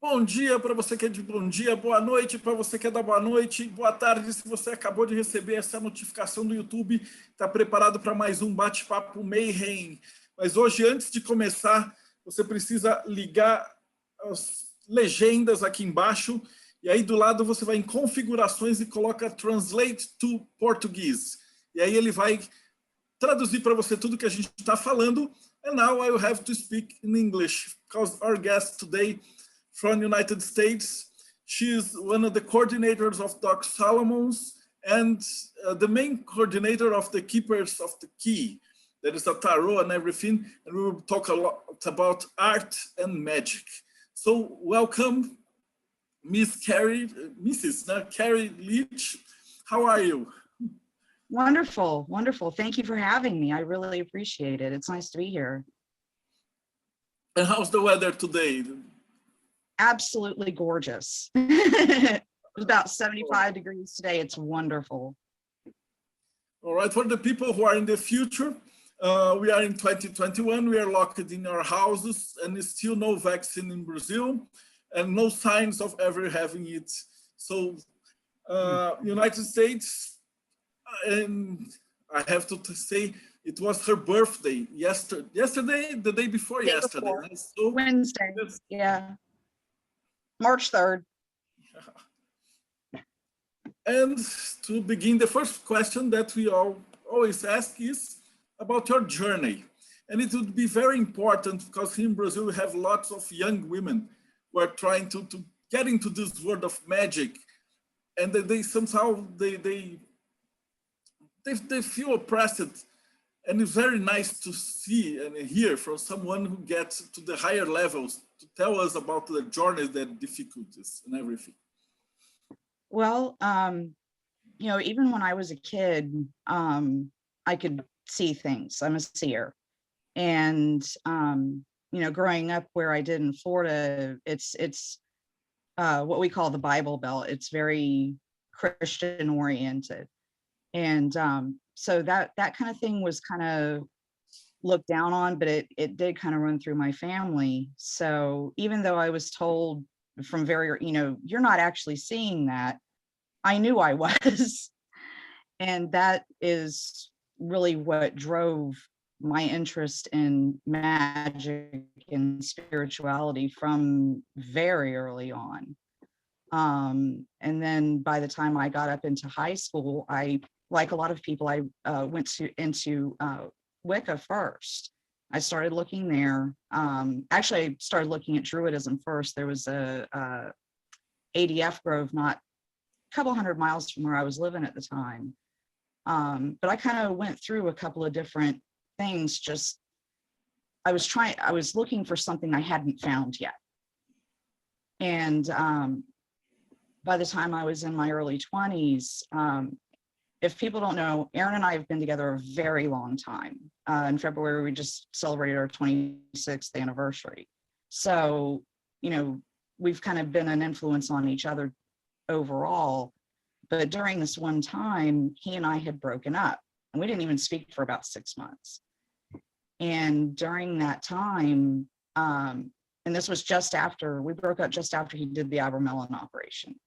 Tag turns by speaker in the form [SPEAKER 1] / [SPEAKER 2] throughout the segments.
[SPEAKER 1] Bom dia para você que é de bom dia, boa noite para você que é da boa noite, boa tarde se você acabou de receber essa notificação do YouTube, está preparado para mais um bate-papo Mayhem. Mas hoje, antes de começar, você precisa ligar as legendas aqui embaixo, e aí do lado você vai em configurações e coloca Translate to Portuguese. E aí ele vai traduzir para você tudo que a gente está falando. And now I will have to speak in English, because our guest today from United States. She is one of the coordinators of Doc Solomon's and the main coordinator of the Keepers of the Key. That is a tarot and everything. And we will talk a lot about art and magic. So welcome, Mrs. Carrie Leitch. How are you?
[SPEAKER 2] Wonderful, wonderful. Thank you for having me. I really appreciate it. It's nice to be here.
[SPEAKER 1] And how's the weather today?
[SPEAKER 2] Absolutely gorgeous. It's about 75 degrees today. It's wonderful.
[SPEAKER 1] All right, for the people who are in the future, we are in 2021. We are locked in our houses and there's still no vaccine in Brazil and no signs of ever having it. So United States, and I have to say, it was her birthday yesterday, the day before yesterday. Right? So,
[SPEAKER 2] Wednesday, yeah. March 3rd.
[SPEAKER 1] And to begin, the first question that we always ask is about your journey. And it would be very important because here in Brazil, we have lots of young women who are trying to get into this world of magic. And they somehow, they feel oppressed. And it's very nice to see and hear from someone who gets to the higher levels to tell us about the journeys, the difficulties and everything.
[SPEAKER 2] Well, you know, even when I was a kid, I could see things. I'm a seer. And, you know, growing up where I did in Florida, it's what we call the Bible Belt. It's very Christian oriented. And so that kind of thing was kind of looked down on, but it did kind of run through my family. So even though I was told from you know, you're not actually seeing that, I knew I was. And that is really what drove my interest in magic and spirituality from very early on. And then by the time I got up into high school, like a lot of people, I went into Wicca first. I started looking there. Actually, I started looking at Druidism first. There was a ADF grove not a couple hundred miles from where I was living at the time. But I kind of went through a couple of different things. Just I was looking for something I hadn't found yet. And by the time I was in my early 20s, if people don't know, Aaron and I have been together a very long time. In February, we just celebrated our 26th anniversary. So, you know, we've kind of been an influence on each other overall. But during this one time, he and I had broken up and we didn't even speak for about 6 months. And during that time, and this was we broke up just after he did the Abramelin operation.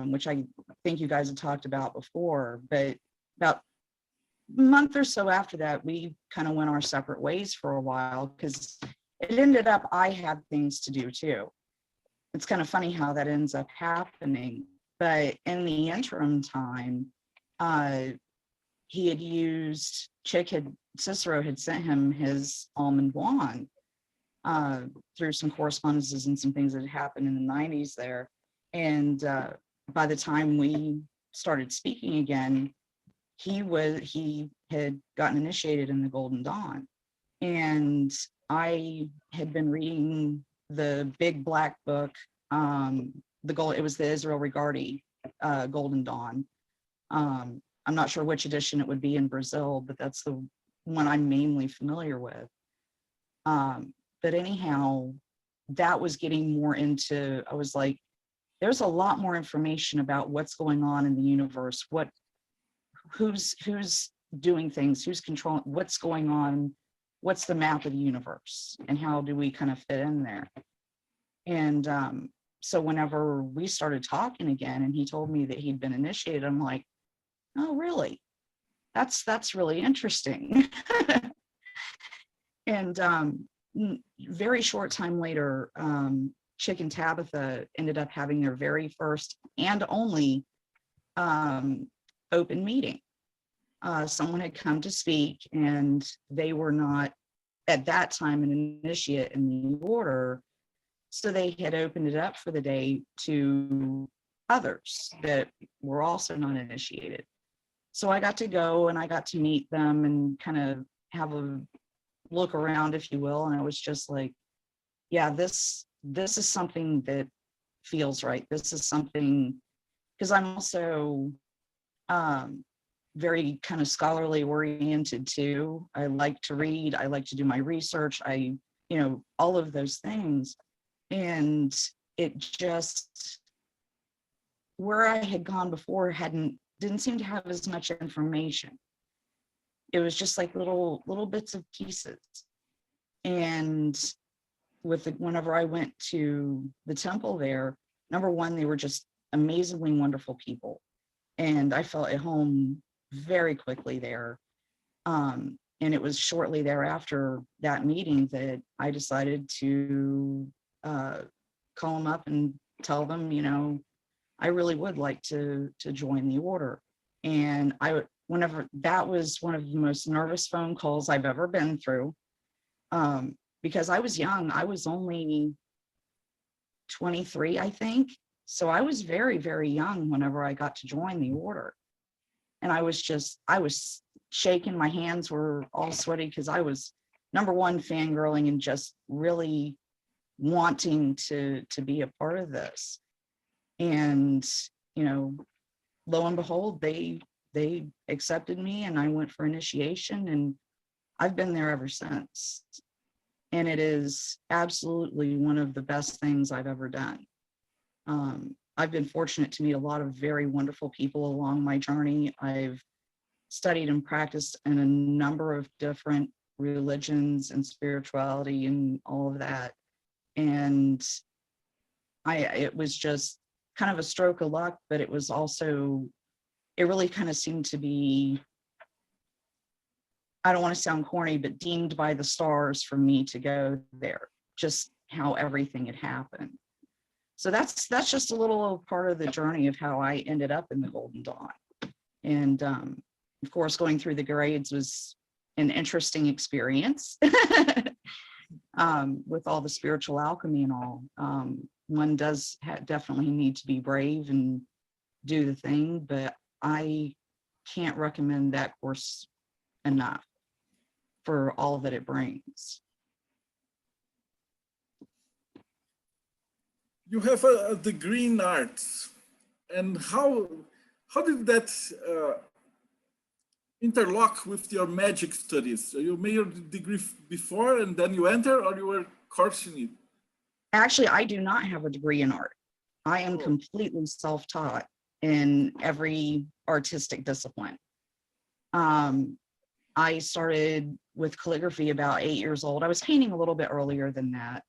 [SPEAKER 2] Which I think you guys had talked about before, but about a month or so after that, we kind of went our separate ways for a while because it ended up I had things to do too. It's kind of funny how that ends up happening. But in the interim time, he had used, Cicero had sent him his almond wand through some correspondences and some things that had happened in the 90s there. And by the time we started speaking again, he had gotten initiated in the Golden Dawn. And I had been reading the big black book, it was the Israel Regardie Golden Dawn. I'm not sure which edition it would be in Brazil, but that's the one I'm mainly familiar with. But anyhow, that was getting more into, I was like, there's a lot more information about what's going on in the universe, who's doing things, who's controlling, what's going on, what's the map of the universe, and how do we kind of fit in there. And so whenever we started talking again and he told me that he'd been initiated, I'm like, oh, really? That's really interesting. And very short time later, Chick and Tabitha ended up having their very first and only open meeting. Someone had come to speak, and they were not at that time an initiate in the order, so they had opened it up for the day to others that were also not initiated. So I got to go and I got to meet them and kind of have a look around, if you will. And I was just like, yeah, this is something that feels right. This is something, because I'm also very kind of scholarly oriented too. I like to read, I like to do my research, all of those things. And it just, where I had gone before didn't seem to have as much information. It was just like little bits of pieces. And whenever I went to the temple there, number one, they were just amazingly wonderful people. And I felt at home very quickly there. And it was shortly thereafter that meeting that I decided to call them up and tell them, I really would like to join the order. And that was one of the most nervous phone calls I've ever been through, because I was young. I was only 23, I think. So I was very, very young whenever I got to join the order. And I was shaking. My hands were all sweaty because I was, number one, fangirling and just really wanting to be a part of this. And, lo and behold, they accepted me and I went for initiation, and I've been there ever since. And it is absolutely one of the best things I've ever done. I've been fortunate to meet a lot of very wonderful people along my journey. I've studied and practiced in a number of different religions and spirituality and all of that. And it was just kind of a stroke of luck, but it was also, it really kind of seemed to be, I don't want to sound corny, but deemed by the stars for me to go there, just how everything had happened. So that's just a little part of the journey of how I ended up in the Golden Dawn. And of course, going through the grades was an interesting experience with all the spiritual alchemy and all. One does definitely need to be brave and do the thing, but I can't recommend that course enough for all that it brings.
[SPEAKER 1] You have a degree in arts, and how did that interlock with your magic studies? You made your degree before and then you enter, or you were coursing it?
[SPEAKER 2] Actually, I do not have a degree in art. I am completely self-taught in every artistic discipline. I started with calligraphy about 8 years old. I was painting a little bit earlier than that.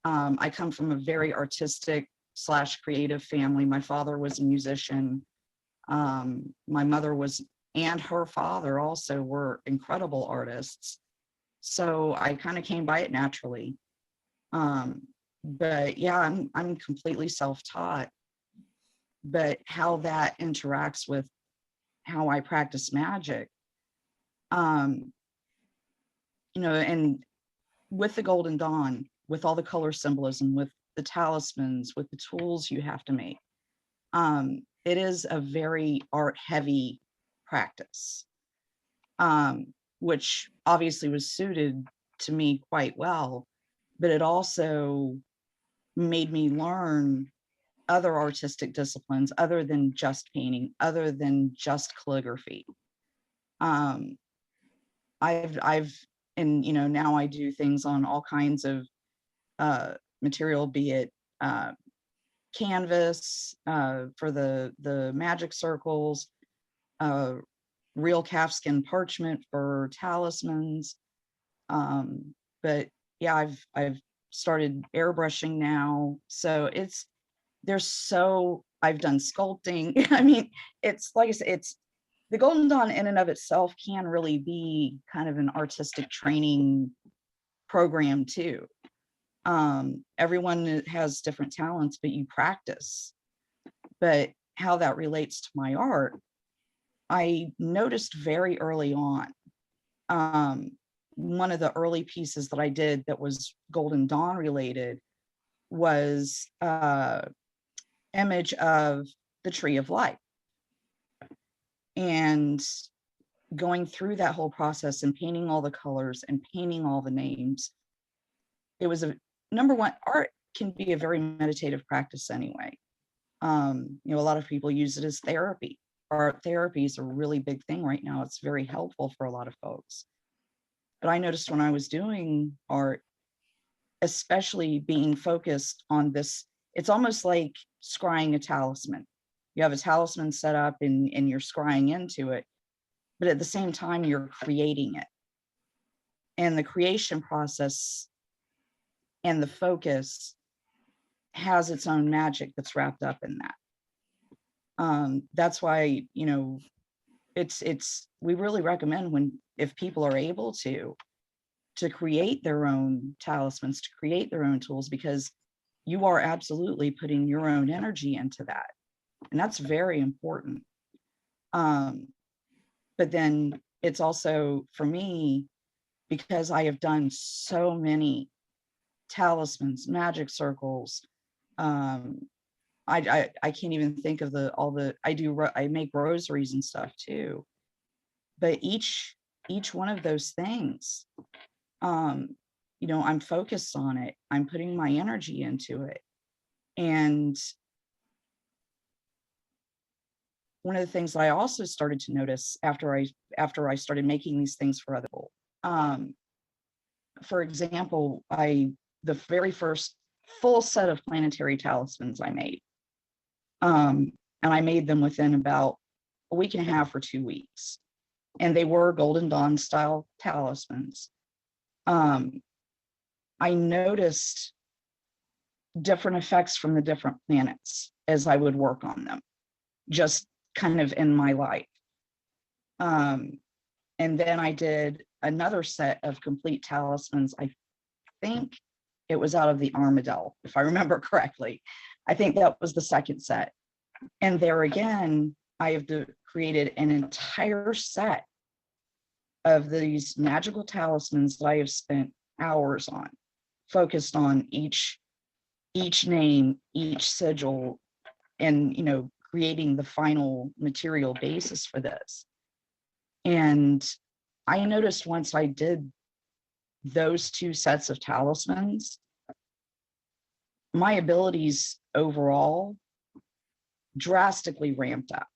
[SPEAKER 2] I come from a very artistic / creative family. My father was a musician. My mother and her father also were incredible artists. So I kind of came by it naturally. But yeah, I'm completely self-taught. But how that interacts with how I practice magic, and with the Golden Dawn, with all the color symbolism, with the talismans, with the tools you have to make, it is a very art-heavy practice, which obviously was suited to me quite well, but it also made me learn other artistic disciplines other than just painting, other than just calligraphy. Now I do things on all kinds of material, be it canvas for the magic circles, real calfskin parchment for talismans. But yeah, I've started airbrushing now. So I've done sculpting. I mean, it's like I said, it's the Golden Dawn in and of itself can really be kind of an artistic training program too. Everyone has different talents, but you practice. But how that relates to my art, I noticed very early on. One of the early pieces that I did that was Golden Dawn related was image of the Tree of Life. And going through that whole process and painting all the colors and painting all the names, it was number one, art can be a very meditative practice anyway. You know, a lot of people use it as therapy. Art therapy is a really big thing right now. It's very helpful for a lot of folks. But I noticed when I was doing art, especially being focused on this, it's almost like scrying a talisman. You have a talisman set up and you're scrying into it, but at the same time, you're creating it. And the creation process and the focus has its own magic that's wrapped up in that. That's why, you know, we really recommend if people are able to create their own talismans, to create their own tools, because you are absolutely putting your own energy into that. And that's very important. But then it's also, for me, because I have done so many talismans, magic circles, I can't even think of I make rosaries and stuff too. But each one of those things, you know, I'm focused on it. I'm putting my energy into it. And one of the things that I also started to notice after I started making these things for other people, for example, the very first full set of planetary talismans I made, and I made them within about a week and a half or 2 weeks, and they were Golden Dawn style talismans. I noticed different effects from the different planets as I would work on them, just kind of in my life. And then I did another set of complete talismans. I think it was out of the Armadillo, if I remember correctly. I think that was the second set. And there again, I have created an entire set of these magical talismans that I have spent hours on, focused on each name, each sigil, and, you know, creating the final material basis for this. And I noticed once I did those 2 sets of talismans, my abilities overall drastically ramped up.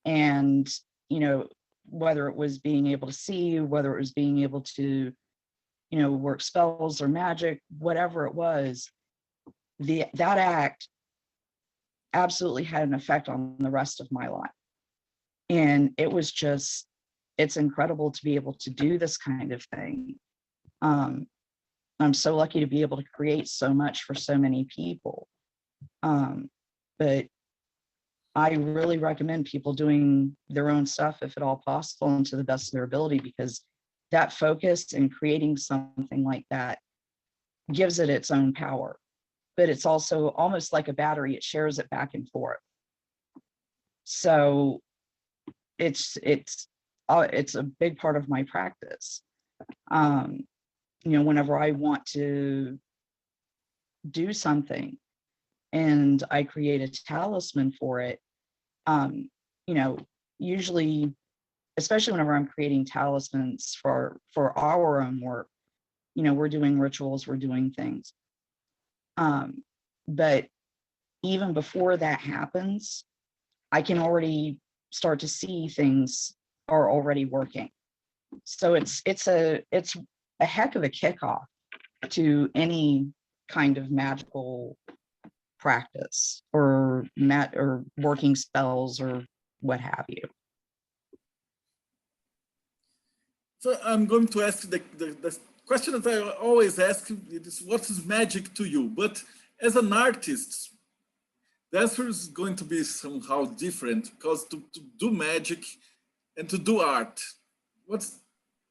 [SPEAKER 2] And, you know, whether it was being able to see, whether it was being able to, you know, work spells or magic, whatever it was, that act absolutely had an effect on the rest of my life. And it was just, it's incredible to be able to do this kind of thing. I'm so lucky to be able to create so much for so many people. But I really recommend people doing their own stuff if at all possible and to the best of their ability, because that focus and creating something like that gives it its own power. But it's also almost like a battery. It shares it back and forth. So it's a big part of my practice. You know, whenever I want to do something and I create a talisman for it, you know, usually, especially whenever I'm creating talismans for our own work, you know, we're doing rituals, we're doing things. But even before that happens, I can already start to see things are already working. So it's a heck of a kickoff to any kind of magical practice or working spells or what have you.
[SPEAKER 1] So I'm going to ask the question that I always ask is, what is magic to you? But as an artist, the answer is going to be somehow different, because to do magic and to do art, what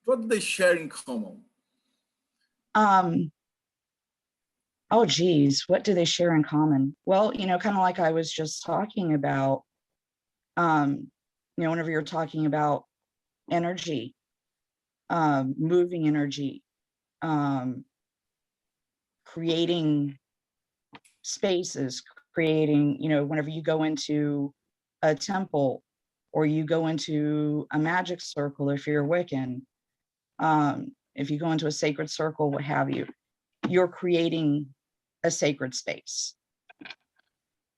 [SPEAKER 1] do they share in common?
[SPEAKER 2] Oh, geez, what do they share in common? Well, kind of like I was just talking about, whenever you're talking about energy, moving energy, creating spaces, creating, whenever you go into a temple or you go into a magic circle, if you're Wiccan, if you go into a sacred circle, what have you, you're creating a sacred space.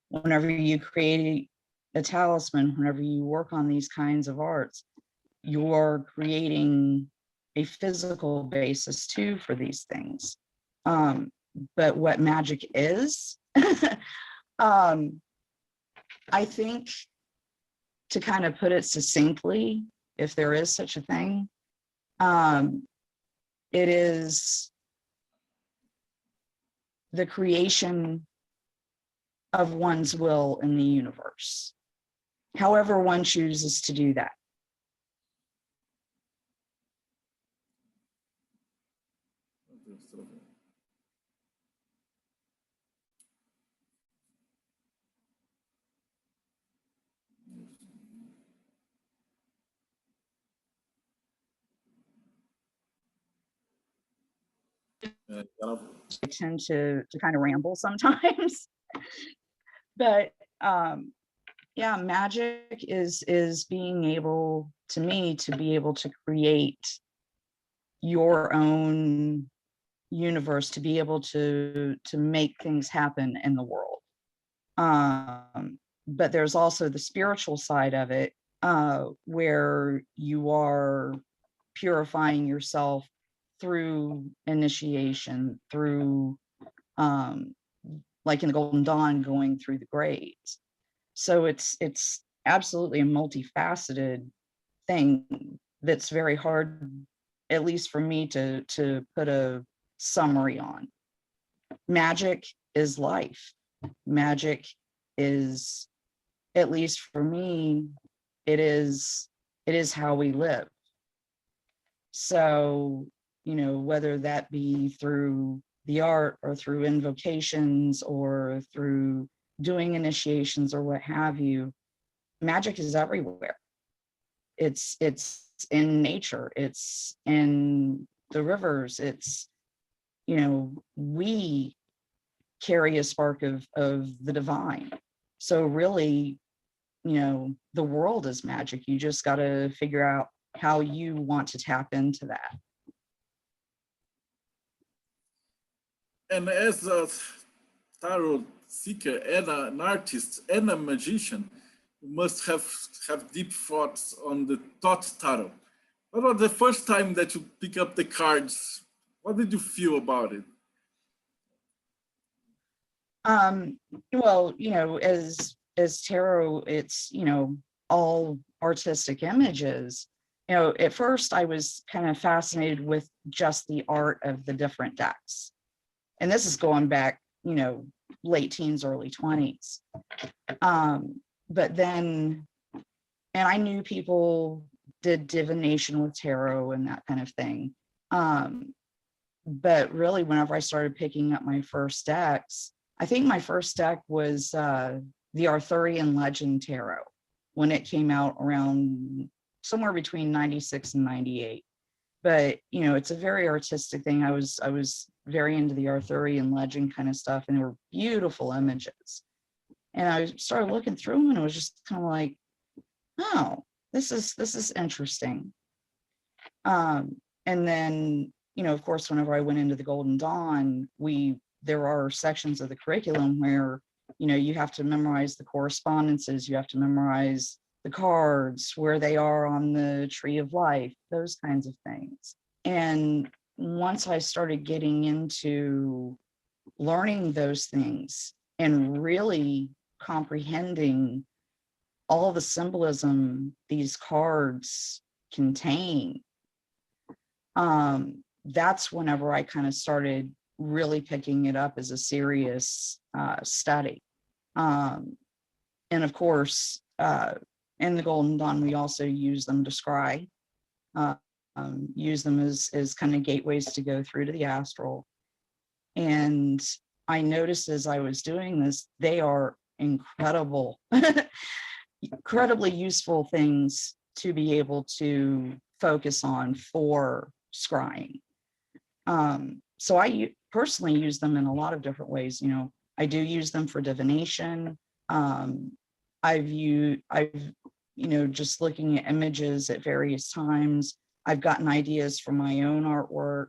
[SPEAKER 2] Whenever you create a talisman, whenever you work on these kinds of arts, you're creating a physical basis too for these things. But what magic is, I think, to kind of put it succinctly, if there is such a thing, it is the creation of one's will in the universe, however one chooses to do that. I tend to kind of ramble sometimes, but yeah, magic is being able, to me, to be able to create your own universe, to be able to make things happen in the world. But there's also the spiritual side of it, where you are purifying yourself through initiation, through like in the Golden Dawn, going through the grades. So it's absolutely a multifaceted thing that's very hard, at least for me, to put a summary on. Magic is life. Magic is, at least for me, it is how we live. So, whether that be through the art or through invocations or through doing initiations or what have you, magic is everywhere. It's in nature, it's in the rivers, it's, we carry a spark of the divine. So really, the world is magic. You just got to figure out how you want to tap into that.
[SPEAKER 1] And as a tarot seeker and an artist and a magician, you must have deep thoughts on the thought tarot. What was the first time that you pick up the cards? What did you feel about it?
[SPEAKER 2] Well, as tarot, it's, all artistic images. At first I was kind of fascinated with just the art of the different decks. And this is going back, late teens, early 20s. But then, and I knew people did divination with tarot and that kind of thing. But really, whenever I started picking up my first decks, I think my first deck was the Arthurian Legend Tarot, when it came out around somewhere between 96 and 98. But, it's a very artistic thing. I was very into the Arthurian legend kind of stuff, and they were beautiful images. And I started looking through them, and it was just kind of like, oh, this is interesting. And then, of course, whenever I went into the Golden Dawn, there are sections of the curriculum where, you have to memorize the correspondences, you have to memorize the cards, where they are on the tree of life, those kinds of things. And once I started getting into learning those things and really comprehending all the symbolism these cards contain, that's whenever I kind of started really picking it up as a serious study. And of course, in the Golden Dawn, we also use them to scry, use them as kind of gateways to go through to the astral. And I noticed as I was doing this, they are incredible, incredibly useful things to be able to focus on for scrying. So I personally use them in a lot of different ways. You know, I do use them for divination. I've just looking at images at various times, I've gotten ideas for my own artwork.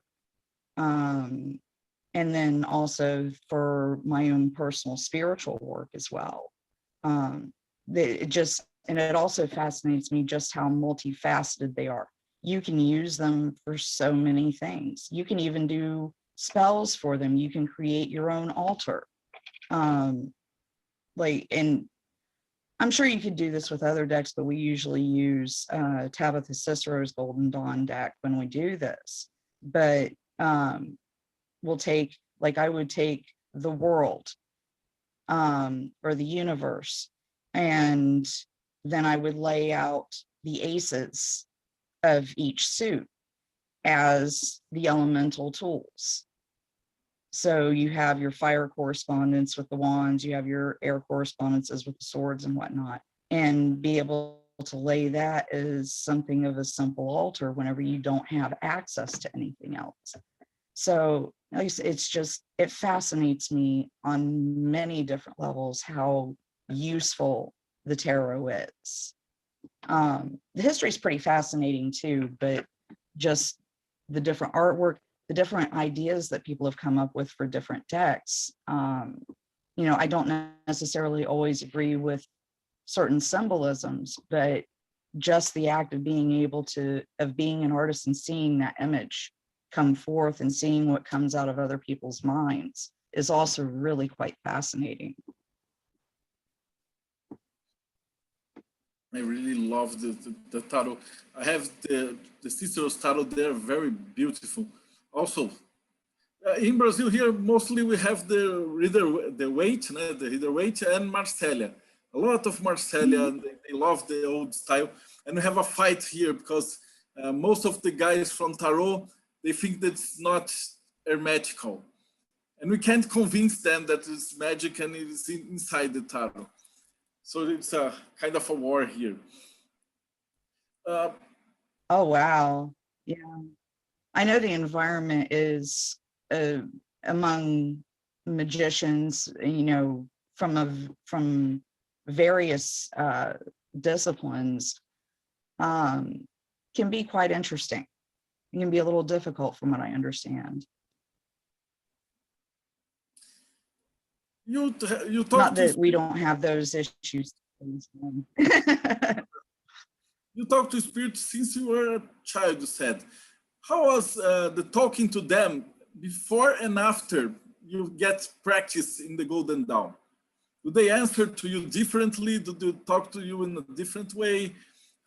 [SPEAKER 2] And then also for my own personal spiritual work as well. It also fascinates me just how multifaceted they are. You can use them for so many things. You can even do spells for them. You can create your own altar. And I'm sure you could do this with other decks, but we usually use Tabitha Cicero's Golden Dawn deck when we do this. But I would take the world or the universe, and then I would lay out the aces of each suit as the elemental tools. So you have your fire correspondence with the wands, you have your air correspondences with the swords and whatnot, and be able to lay that as something of a simple altar whenever you don't have access to anything else. So it fascinates me on many different levels how useful the tarot is. The history is pretty fascinating too, but just the different artwork, the different ideas that people have come up with for different decks. I don't necessarily always agree with certain symbolisms, but just the act of being an artist and seeing that image come forth and seeing what comes out of other people's minds is also really quite fascinating.
[SPEAKER 1] I really love the tarot. I have the Cicero's tarot. They're very beautiful. Also, in Brazil here, mostly we have the Rider-Waite, the Rider-Waite and Marcella. A lot of Marcella, they love the old style. And we have a fight here because most of the guys from tarot, they think that's not hermetical. And we can't convince them that it's magic and it's inside the tarot. So it's a kind of a war here.
[SPEAKER 2] Oh, wow. Yeah. I know the environment is among magicians, from various disciplines, can be quite interesting. It can be a little difficult from what I understand.
[SPEAKER 1] You talk
[SPEAKER 2] Not that we don't have those issues.
[SPEAKER 1] You talk to spirits since you were a child, you said. How was the talking to them before and after you get practice in the Golden Dawn? Do they answer to you differently? Do they talk to you in a different way?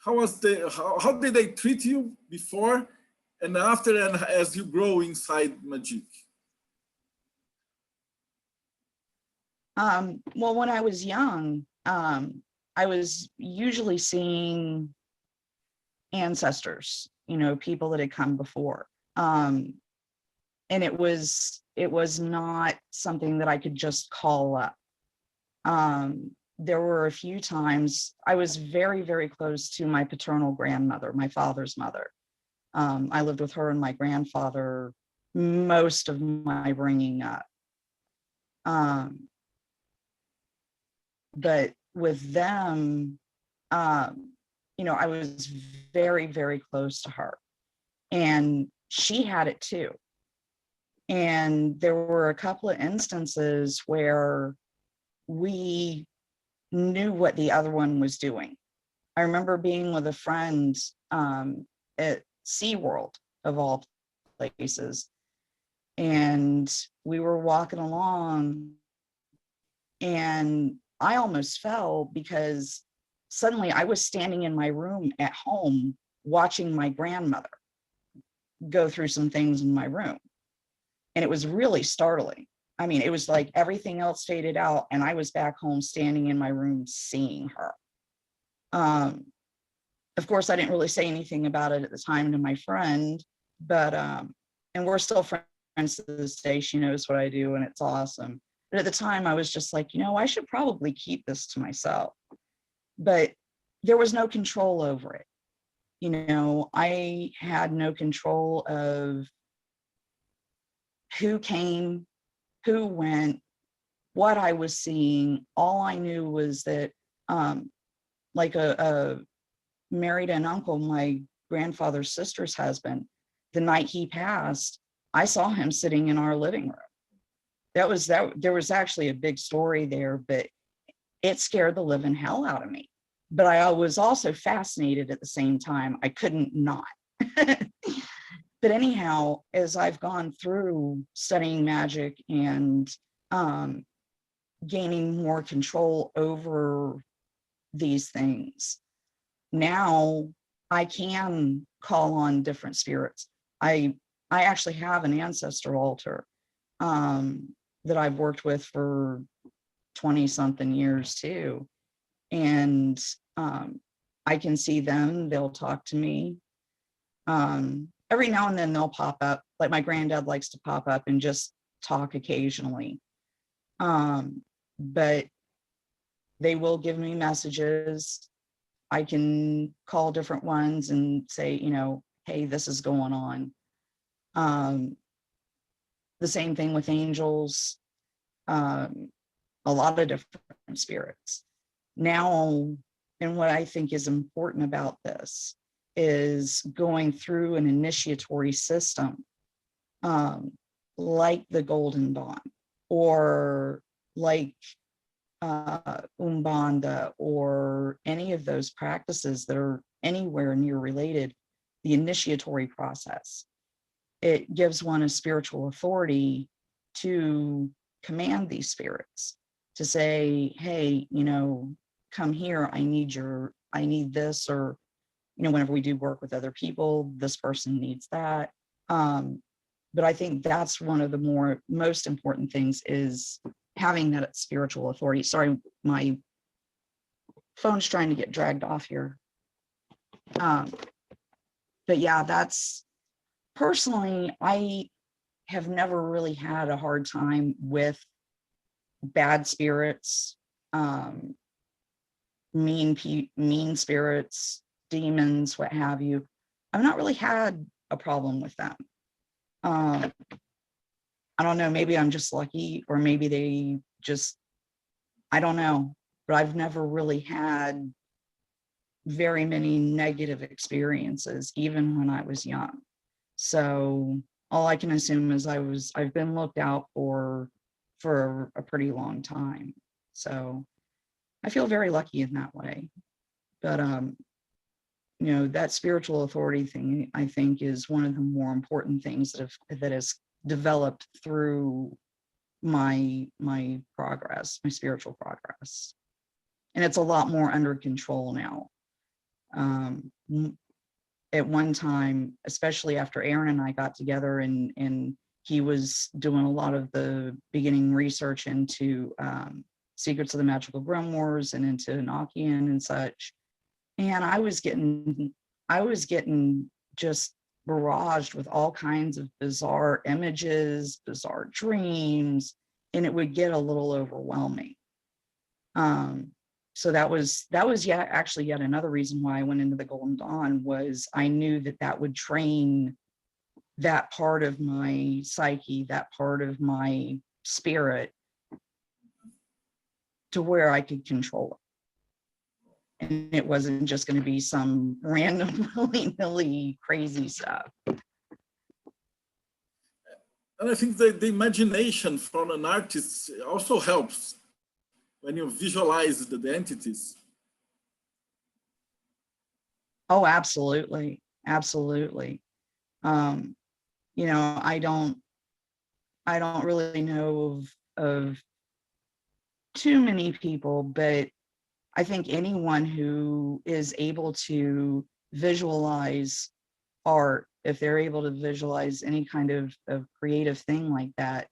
[SPEAKER 1] How did they treat you before and after, and as you grow inside magic?
[SPEAKER 2] Well, when I was young, I was usually seeing ancestors, people that had come before. And it was not something that I could just call up. There were a few times I was very, very close to my paternal grandmother, my father's mother. I lived with her and my grandfather most of my bringing up. But with them, I was very, very close to her, and she had it too. And there were a couple of instances where we knew what the other one was doing. I remember being with a friend at SeaWorld, of all places, and we were walking along, and I almost fell because suddenly I was standing in my room at home watching my grandmother. go through some things in my room. And it was really startling. I mean, it was like everything else faded out and I was back home standing in my room seeing her. Of course, I didn't really say anything about it at the time to my friend, but, and we're still friends to this day. She knows what I do and it's awesome. But at the time I was just like, you know, I should probably keep this to myself. But there was no control over it. You know, I had no control of who came, who went, what I was seeing. All I knew was that, like married an uncle, my grandfather's sister's husband, the night he passed, I saw him sitting in our living room. There was actually a big story there, but it scared the living hell out of me. But I was also fascinated at the same time. I couldn't not. But anyhow, as I've gone through studying magic and gaining more control over these things, now I can call on different spirits. I actually have an ancestor altar that I've worked with for 20 something years too. And I can see them, they'll talk to me. Every now and then they'll pop up, like my granddad likes to pop up and just talk occasionally. But they will give me messages. I can call different ones and say, you know, hey, this is going on. The same thing with angels, a lot of different spirits. Now, and what I think is important about this is going through an initiatory system, like the Golden Dawn, or like Umbanda, or any of those practices that are anywhere near related, the initiatory process. It gives one a spiritual authority to command these spirits, to say, hey, you know, come here, I need this, or, you know, whenever we do work with other people, this person needs that. But I think that's one of the most important things, is having that spiritual authority. Sorry, my phone's trying to get dragged off here. But yeah, that's, personally, I have never really had a hard time with bad spirits, mean spirits, demons, what have you. I've not really had a problem with them. I don't know, maybe I'm just lucky, or maybe they just, I don't know, but I've never really had very many negative experiences, even when I was young. So all I can assume is I've been looked out for a pretty long time. So I feel very lucky in that way. But you know, that spiritual authority thing, I think, is one of the more important things that has developed through my progress, my spiritual progress. And it's a lot more under control now. At one time, especially after Aaron and I got together, and he was doing a lot of the beginning research into secrets of the magical grimoires and into Enochian and such. And I was getting just barraged with all kinds of bizarre images, bizarre dreams, and it would get a little overwhelming. So that was actually yet another reason why I went into the Golden Dawn, was I knew that would train that part of my psyche, that part of my spirit, to where I could control it. And it wasn't just going to be some random, willy-nilly crazy stuff.
[SPEAKER 1] And I think the imagination from an artist also helps when you visualize the entities.
[SPEAKER 2] Oh, absolutely. Absolutely. You know, I don't really know of too many people, but I think anyone who is able to visualize art, if they're able to visualize any kind of creative thing like that,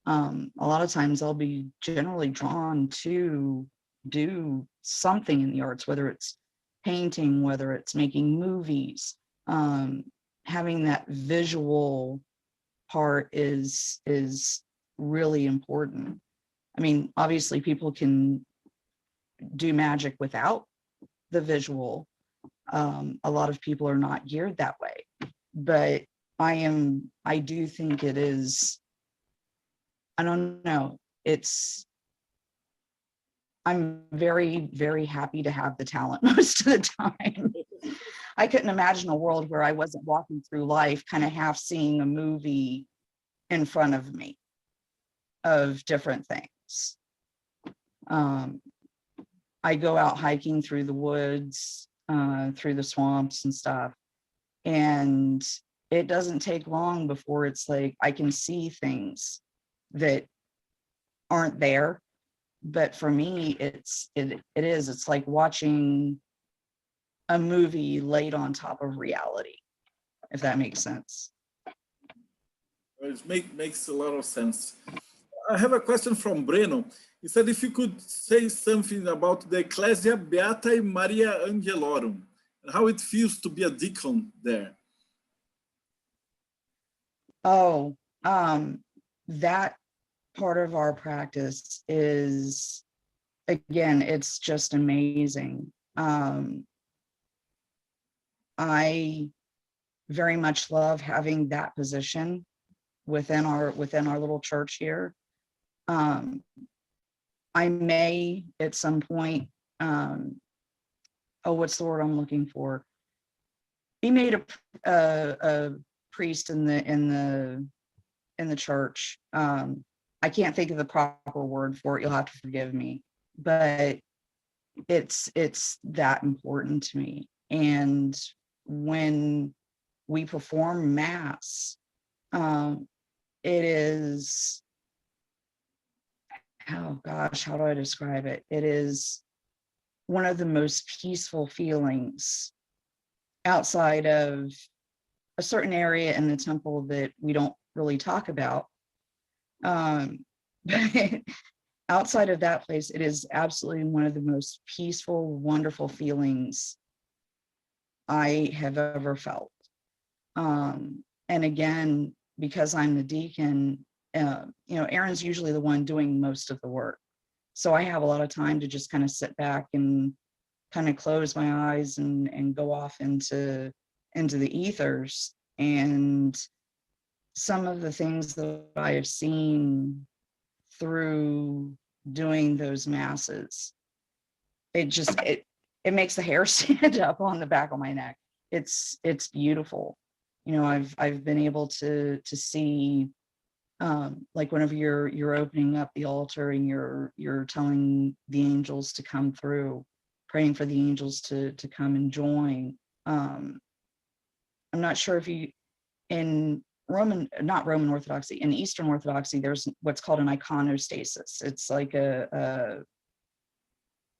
[SPEAKER 2] a lot of times they'll be generally drawn to do something in the arts, whether it's painting, whether it's making movies. Having that visual part is really important. I mean, obviously people can do magic without the visual. A lot of people are not geared that way, but I do think it is, I don't know, I'm very, very happy to have the talent most of the time. I couldn't imagine a world where I wasn't walking through life kind of half seeing a movie in front of me of different things. I go out hiking through the woods, through the swamps and stuff, and it doesn't take long before it's like I can see things that aren't there. But for me, it's like watching a movie laid on top of reality, if that makes sense.
[SPEAKER 1] It makes a lot of sense. I have a question from Breno. He said if you could say something about the Ecclesia Beatae Maria Angelorum, and how it feels to be a deacon there.
[SPEAKER 2] Oh, that part of our practice is, again, it's just amazing. I very much love having that position within our little church here. I may at some point, what's the word I'm looking for? Be made a priest in the church. I can't think of the proper word for it. You'll have to forgive me, but it's that important to me. And when we perform Mass, it is, oh gosh, how do I describe it? It is one of the most peaceful feelings outside of a certain area in the temple that we don't really talk about. But outside of that place, it is absolutely one of the most peaceful, wonderful feelings I have ever felt. And again, because I'm the deacon, Aaron's usually the one doing most of the work. So I have a lot of time to just kind of sit back and kind of close my eyes and go off into the ethers. And some of the things that I have seen through doing those masses, it makes the hair stand up on the back of my neck. It's beautiful. I've been able to see, like whenever you're opening up the altar and you're telling the angels to come through, praying for the angels to come and join. I'm not sure if you, in not Roman Orthodoxy, in Eastern Orthodoxy, there's what's called an iconostasis. It's like a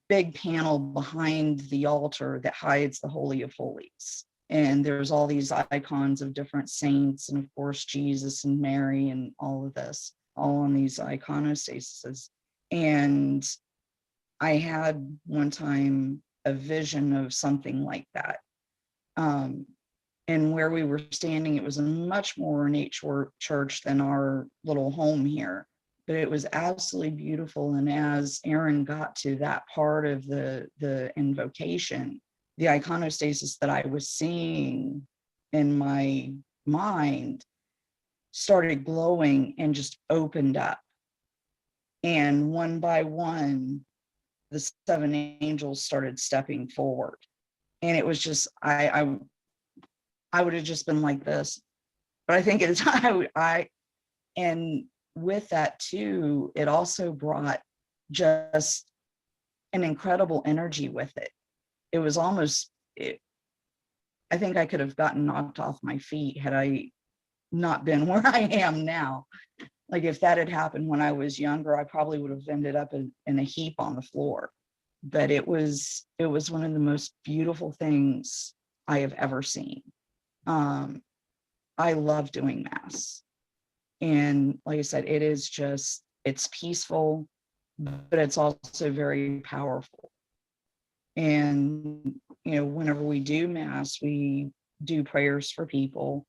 [SPEAKER 2] big panel behind the altar that hides the Holy of Holies. And there's all these icons of different saints, and of course, Jesus and Mary and all of this, all on these iconostasises. And I had one time a vision of something like that. And where we were standing, it was a much more ornate church than our little home here, but it was absolutely beautiful. And as Aaron got to that part of the invocation, the iconostasis that I was seeing in my mind started glowing and just opened up. And one by one, the 7 angels started stepping forward. And it was just, I would have just been like this. But I think it's, and with that too, it also brought just an incredible energy with it. It was almost, I think I could have gotten knocked off my feet had I not been where I am now. Like if that had happened when I was younger, I probably would have ended up in a heap on the floor. But it was one of the most beautiful things I have ever seen. I love doing Mass. And like I said, it is just, it's peaceful, but it's also very powerful. And, you know, whenever we do Mass, we do prayers for people,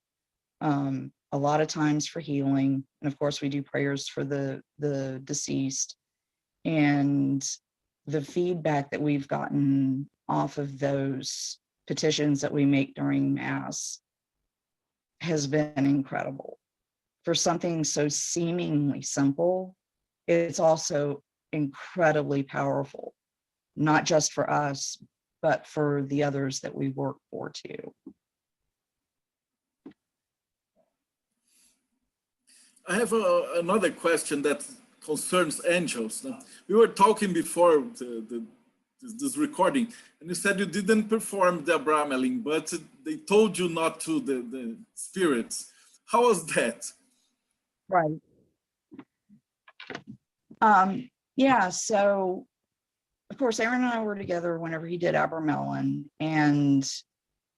[SPEAKER 2] a lot of times for healing. And of course, we do prayers for the deceased. And the feedback that we've gotten off of those petitions that we make during Mass has been incredible. For something so seemingly simple, it's also incredibly powerful, not just for us, but for the others that we work for too.
[SPEAKER 1] I have another question that concerns angels. We were talking before this recording, and you said you didn't perform the Abramelin, but they told you not to, the spirits. How was that?
[SPEAKER 2] Right. Yeah, so of course, Aaron and I were together whenever he did Abramelin, and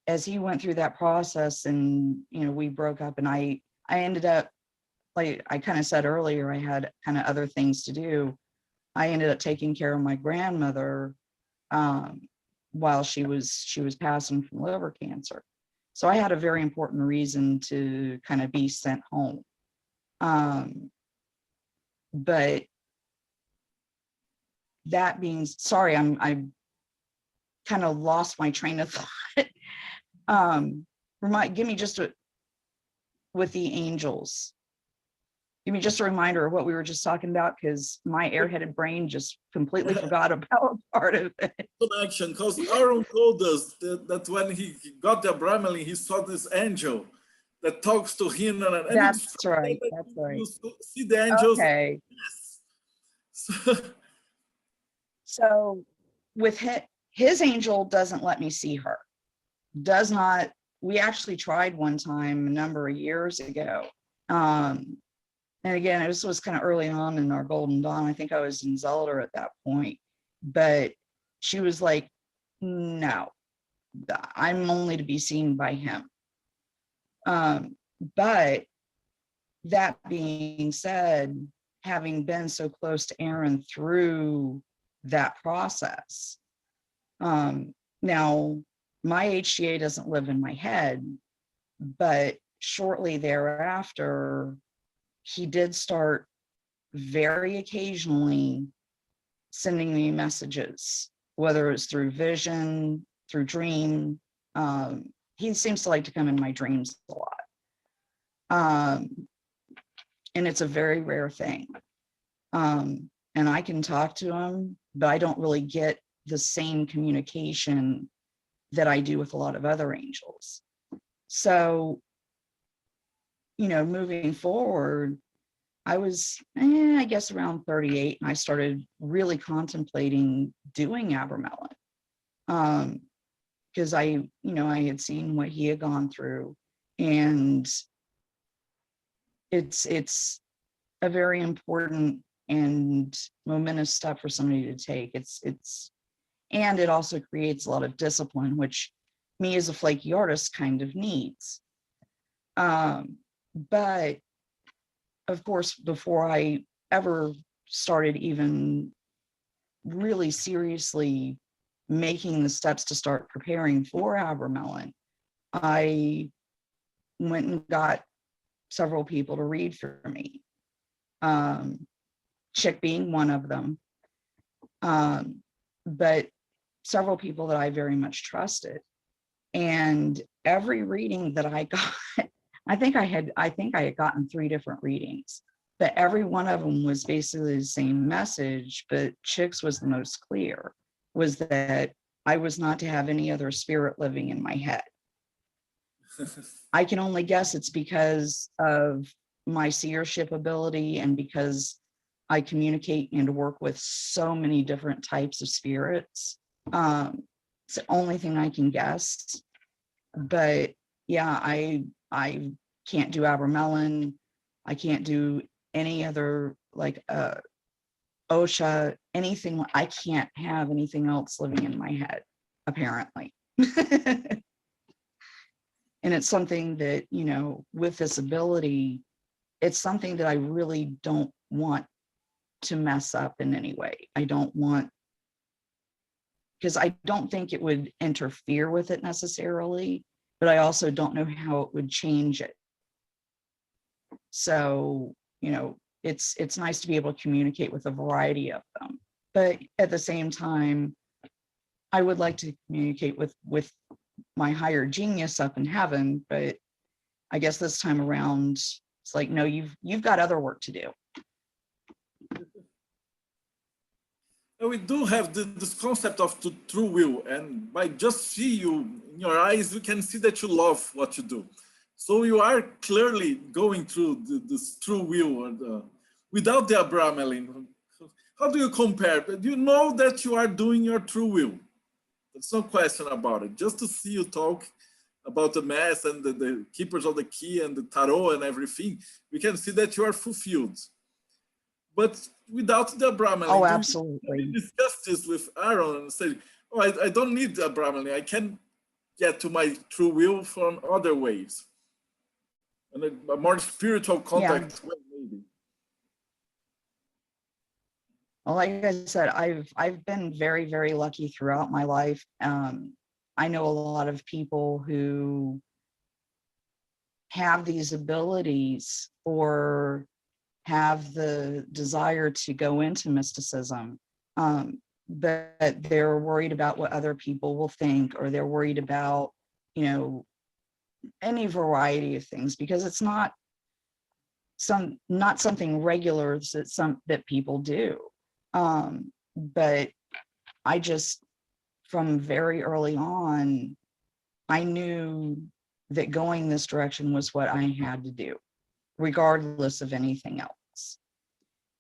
[SPEAKER 2] as he went through that process and, you know, we broke up, and I ended up, like I kind of said earlier, I had kind of other things to do. I ended up taking care of my grandmother while she was passing from liver cancer. So I had a very important reason to kind of be sent home. But that being, sorry, I kind of lost my train of thought. Give me just with the angels. Give me just a reminder of what we were just talking about, because my airheaded brain just completely forgot about part of it.
[SPEAKER 1] Connection, because Aaron told us that when he got the Abramelin, he saw this angel that talks to him. And
[SPEAKER 2] That's right. That's right.
[SPEAKER 1] You see the angels.
[SPEAKER 2] Okay.
[SPEAKER 1] Yes.
[SPEAKER 2] So with his angel doesn't let me see her. Does not. We actually tried one time a number of years ago. And again, this was kind of early on in our Golden Dawn. I think I was in Zelda at that point, but she was like, no, I'm only to be seen by him. But that being said, having been so close to Aaron through that process, now my HGA doesn't live in my head, but shortly thereafter, he did start very occasionally sending me messages, whether it's through vision, through dream. He seems to like to come in my dreams a lot. And it's a very rare thing. And I can talk to him, but I don't really get the same communication that I do with a lot of other angels. So, you know, moving forward, I was, I guess, around 38, and I started really contemplating doing Abramelin, because I had seen what he had gone through, and it's a very important and momentous step for somebody to take. And it also creates a lot of discipline, which me as a flaky artist kind of needs. But of course, before I ever started even really seriously making the steps to start preparing for Abramelin, I went and got several people to read for me. Chick being one of them. But several people that I very much trusted. And every reading that I got, I think I had gotten 3 different readings, but every one of them was basically the same message, but Chick's was the most clear, was that I was not to have any other spirit living in my head. I can only guess it's because of my seership ability and because I communicate and work with so many different types of spirits. It's the only thing I can guess. But yeah, I can't do Abramelin. I can't do any other, like Osha, anything. I can't have anything else living in my head, apparently. And it's something that, you know, with this ability, it's something that I really don't want to mess up in any way. I don't want, because I don't think it would interfere with it necessarily, but I also don't know how it would change it. So, you know, it's nice to be able to communicate with a variety of them. But at the same time, I would like to communicate with my higher genius up in heaven, but I guess this time around, it's like, no, you've got other work to do.
[SPEAKER 1] We do have this concept of the true will, and by just see you in your eyes, we can see that you love what you do. So you are clearly going through this true will, without the Abramelin. How do you compare? Do you know that you are doing your true will? There's no question about it. Just to see you talk about the mass and the keepers of the key and the tarot and everything, we can see that you are fulfilled. But without the Abramelin,
[SPEAKER 2] Oh, absolutely.
[SPEAKER 1] we discussed this with Aaron and said, oh, I don't need the Abramelin. I can get to my true will from other ways. And a more spiritual contact,
[SPEAKER 2] Yeah.
[SPEAKER 1] way, maybe.
[SPEAKER 2] Well, like I said, I've been very, very lucky throughout my life. I know a lot of people who have these abilities or have the desire to go into mysticism, but they're worried about what other people will think, or they're worried about, you know, any variety of things, because it's not something regular that people do. But I just, from very early on, I knew that going this direction was what I had to do, regardless of anything else.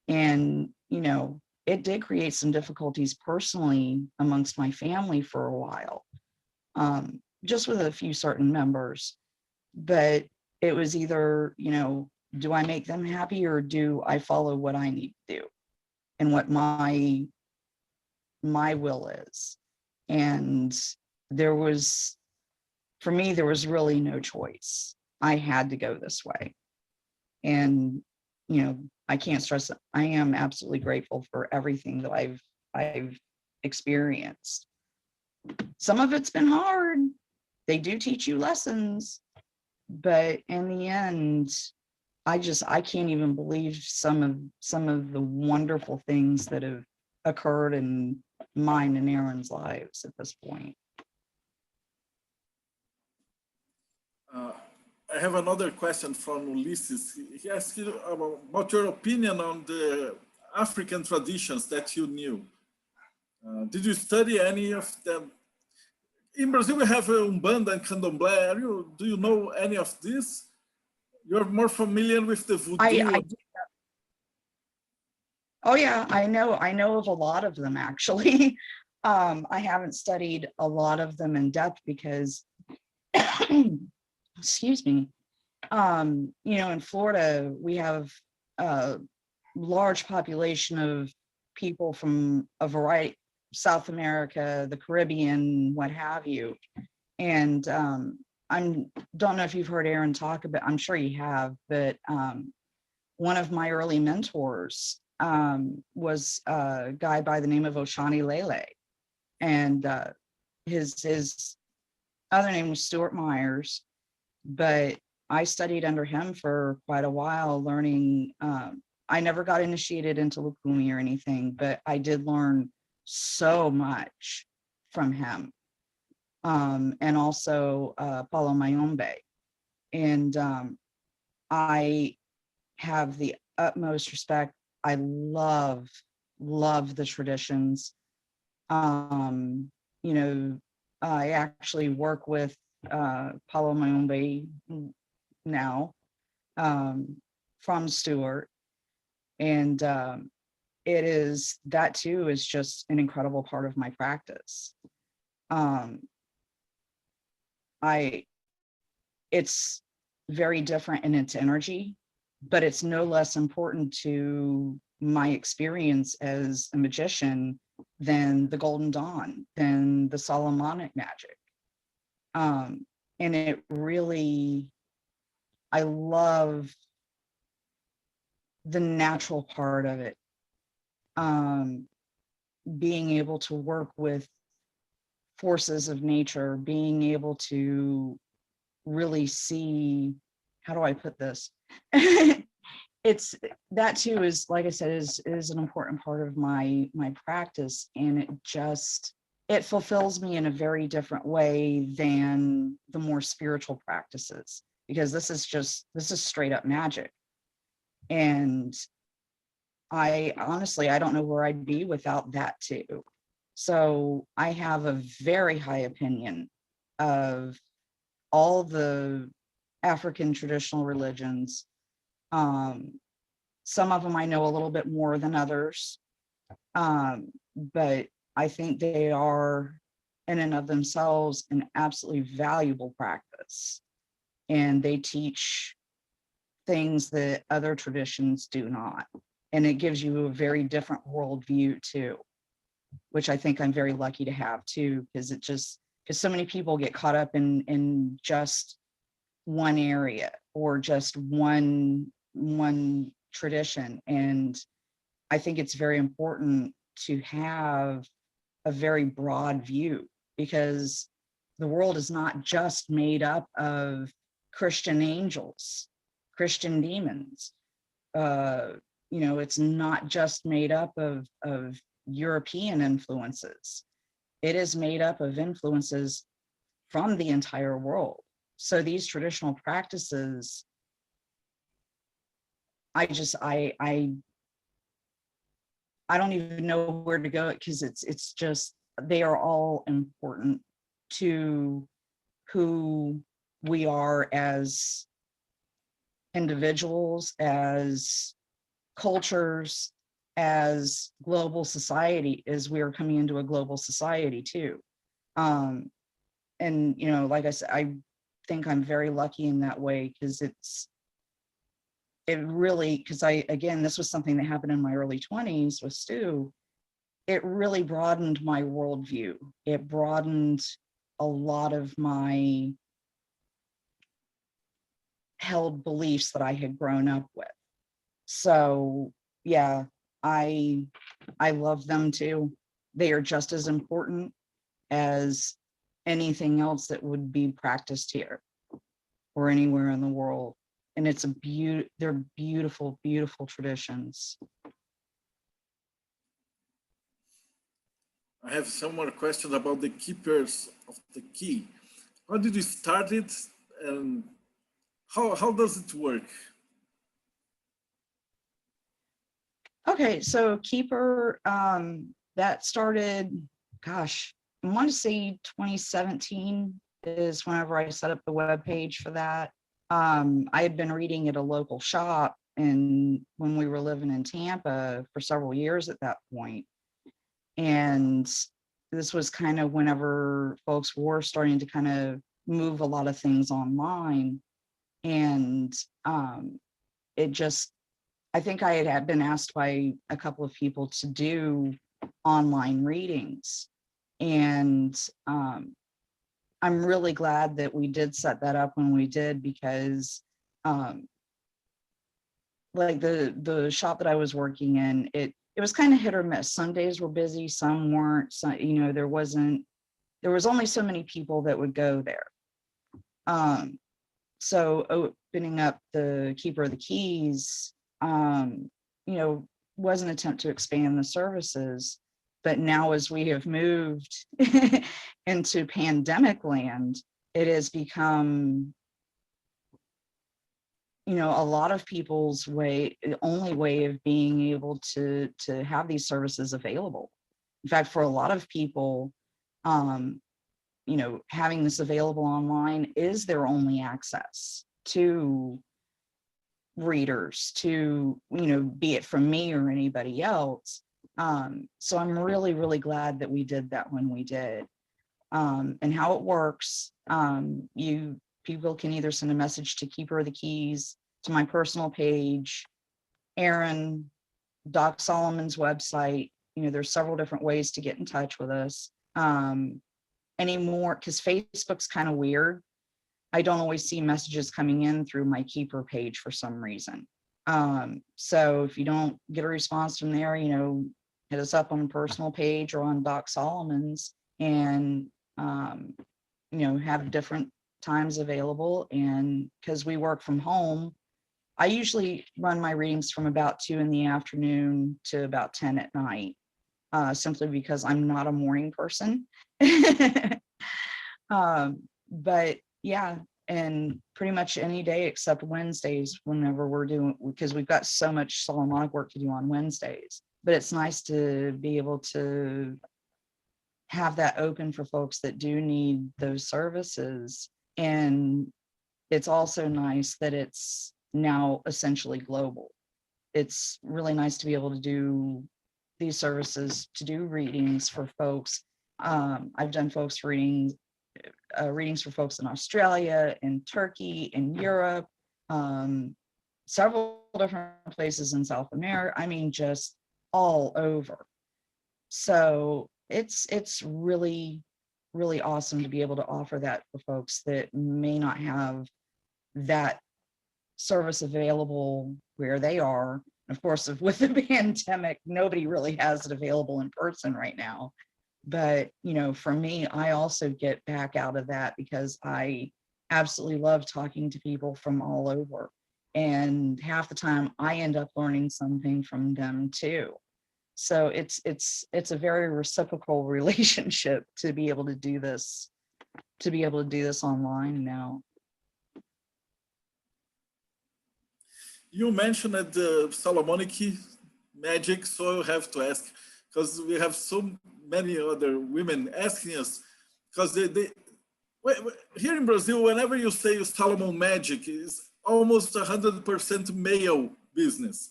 [SPEAKER 2] And, you know, it did create some difficulties personally amongst my family for a while, just with a few certain members. But it was either, you know, do I make them happy, or do I follow what I need to do and what my will is? And there was, for me, there was really no choice. I had to go this way. And, you know, I can't stress it. I am absolutely grateful for everything that I've experienced. Some of it's been hard. They do teach you lessons, but in the end, I can't even believe some of the wonderful things that have occurred in mine and Aaron's lives at this point.
[SPEAKER 1] I have another question from Ulysses. He asked you about your opinion on the African traditions that you knew. Did you study any of them? In Brazil, we have Umbanda and Candomblé. Do you know any of this? You're more familiar with the voodoo.
[SPEAKER 2] Oh yeah, I know of a lot of them, actually. I haven't studied a lot of them in depth because excuse me, you know, in Florida, we have a large population of people from a variety, South America, the Caribbean, what have you. And don't know if you've heard Aaron talk about, I'm sure you have, but one of my early mentors was a guy by the name of Oshani Lele. And his other name was Stuart Myers, but I studied under him for quite a while, learning. I never got initiated into Lukumi or anything, but I did learn so much from him. And also Paulo Mayombe. And I have the utmost respect. I love the traditions. You know, I actually work with Paulo Mayombe now from Stuart. And it is, that too is just an incredible part of my practice. It's very different in its energy, but it's no less important to my experience as a magician than the Golden Dawn, than the Solomonic magic. And it really, I love the natural part of it. Being able to work with forces of nature, being able to really see, how do I put this? It's that too is, like I said, is an important part of my practice, and it fulfills me in a very different way than the more spiritual practices, because this is straight up magic. And I honestly, I don't know where I'd be without that too. So I have a very high opinion of all the African traditional religions. Some of them I know a little bit more than others, but I think they are in and of themselves an absolutely valuable practice. And they teach things that other traditions do not. And it gives you a very different worldview too, which I think I'm very lucky to have too, because so many people get caught up in just one area or just one tradition. And I think it's very important to have a very broad view, because the world is not just made up of Christian angels, Christian demons. It's not just made up of European influences. It is made up of influences from the entire world. So these traditional practices, I don't even know where to go, because it's just, they are all important to who we are as individuals, as cultures, as global society, as we are coming into a global society too. And like I said, I think I'm very lucky in that way, because this was something that happened in my early 20s with Stu. It really broadened my worldview. It broadened a lot of my held beliefs that I had grown up with. So yeah, I love them too. They are just as important as anything else that would be practiced here or anywhere in the world. And they're beautiful, beautiful traditions.
[SPEAKER 1] I have some more questions about the keepers of the key. How did you start it, and how does it work?
[SPEAKER 2] Okay, so Keeper, that started, gosh, I want to say 2017 is whenever I set up the webpage for that. I had been reading at a local shop, and when we were living in Tampa for several years at that point. And this was kind of whenever folks were starting to kind of move a lot of things online. And I think I had been asked by a couple of people to do online readings. And I'm really glad that we did set that up when we did, because like the shop that I was working in, it was kind of hit or miss. Some days were busy, some weren't. So, there was only so many people that would go there. So opening up the Keeper of the Keys, was an attempt to expand the services. But now, as we have moved into pandemic land, it has become, a lot of people's only way of being able to have these services available. In fact, for a lot of people, having this available online is their only access to readers, to, be it from me or anybody else. So I'm really, really glad that we did that when we did. And how it works, people can either send a message to Keeper of the Keys, to my personal page, Aaron, Doc Solomon's website. There's several different ways to get in touch with us. Anymore, because Facebook's kind of weird. I don't always see messages coming in through my keeper page for some reason. So if you don't get a response from there, you know, hit us up on a personal page or on Doc Solomon's, and you know, have different times available. And because we work from home, I usually run my readings from about 2 in the afternoon to about 10 at night, simply because I'm not a morning person. But yeah, and pretty much any day except Wednesdays, whenever we're doing, because we've got so much Solomonic work to do on Wednesdays. But it's nice to be able to have that open for folks that do need those services. And it's also nice that it's now essentially global. It's really nice to be able to do these services, to do readings for folks. I've done folks readings for folks in Australia, in Turkey, in Europe, several different places in South America. I mean, just all over. So it's really, really awesome to be able to offer that for folks that may not have that service available where they are. Of course, with the pandemic, nobody really has it available in person right now. But, you know, for me, I also get back out of that because I absolutely love talking to people from all over. And half the time I end up learning something from them too. So it's a very reciprocal relationship to be able to do this, online now.
[SPEAKER 1] You mentioned the Solomonic magic, so I have to ask, because we have so many other women asking us, because here in Brazil, whenever you say Solomon magic, is almost 100% male business.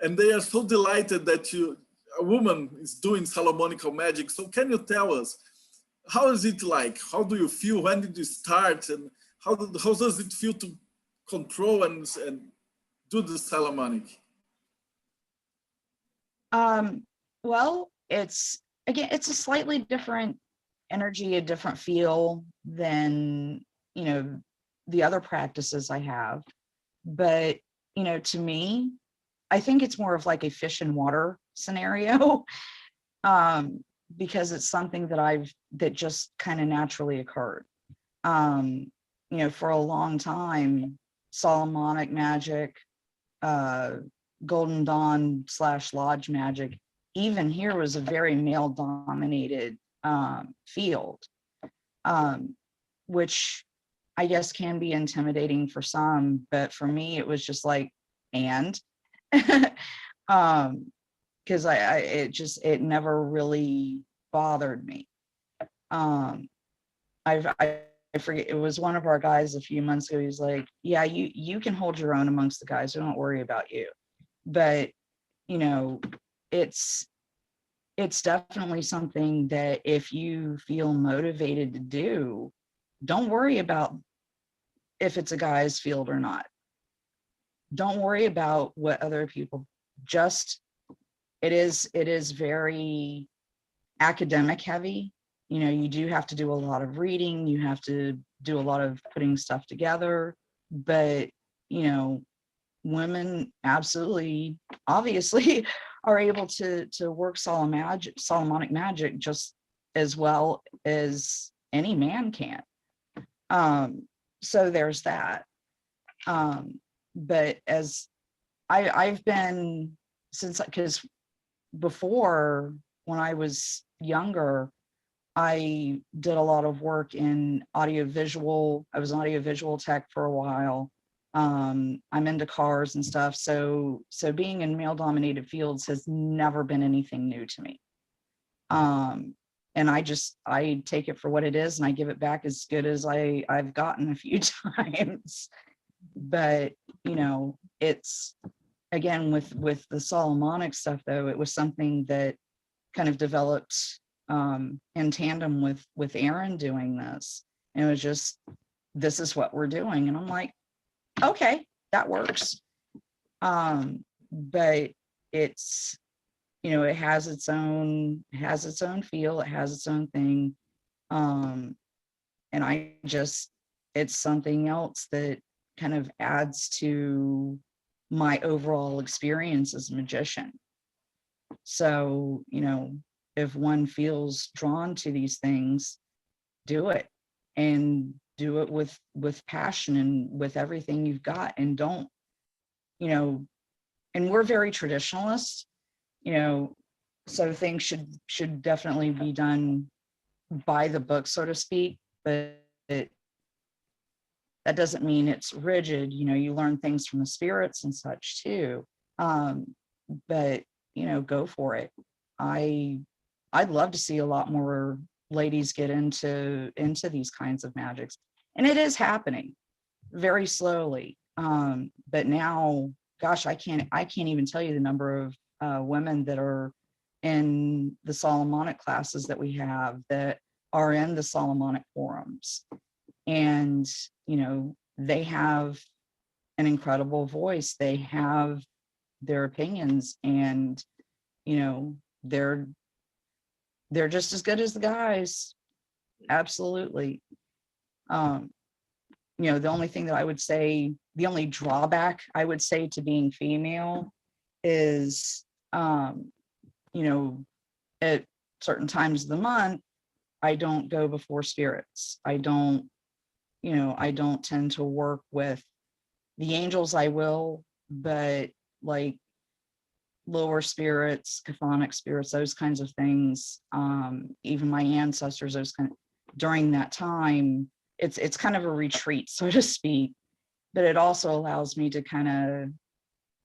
[SPEAKER 1] And they are so delighted that a woman is doing Solomonic magic. So can you tell us, how is it like? How do you feel? When did you start? And how does it feel to control and do the Solomonic?
[SPEAKER 2] Well, it's a slightly different energy, a different feel than, you know, the other practices I have. But, you know, to me, I think it's more of like a fish in water scenario, because it's something that just kind of naturally occurred. You know, for a long time, Solomonic magic, Golden Dawn / Lodge magic, even here, was a very male dominated field, which I guess can be intimidating for some, but for me it was just like, and because it never really bothered me. I forget, it was one of our guys a few months ago, he's like, yeah, you can hold your own amongst the guys, so don't worry about you. But, you know, it's definitely something that if you feel motivated to do, don't worry about if it's a guy's field or not. Don't worry about what other people, just, it is very academic heavy. You know, you do have to do a lot of reading, you have to do a lot of putting stuff together, but, you know, women absolutely, obviously, are able to work Solomonic magic just as well as any man can. So there's that. But as I've been, since, because before, when I was younger, I did a lot of work in audiovisual. I was an audiovisual tech for a while. I'm into cars and stuff. So being in male dominated fields has never been anything new to me. And I take it for what it is, and I give it back as good as I've gotten a few times. But, you know, it's, again, with the Solomonic stuff though, it was something that kind of developed in tandem with Aaron doing this. And it was just, this is what we're doing. And I'm like, okay, that works. But it's, you know, it has its own feel, it has its own thing. And I just, it's something else that kind of adds to my overall experience as a magician. So, if one feels drawn to these things, do it, and do it with passion and with everything you've got, and don't, and we're very traditionalist, so things should definitely be done by the book, so to speak, but that doesn't mean it's rigid. You learn things from the spirits and such too. But go for it. I'd love to see a lot more ladies get into these kinds of magics, and it is happening very slowly. But now, gosh, I can't even tell you the number of women that are in the Solomonic classes that we have, that are in the Solomonic forums, and they have an incredible voice. They have their opinions, and they're just as good as the guys. Absolutely. The only thing that I would say, the only drawback I would say to being female is, at certain times of the month, I don't go before spirits. I don't tend to work with the angels. I will, but like lower spirits, chthonic spirits, those kinds of things, even my ancestors, those during that time, it's kind of a retreat, so to speak, but it also allows me to kind of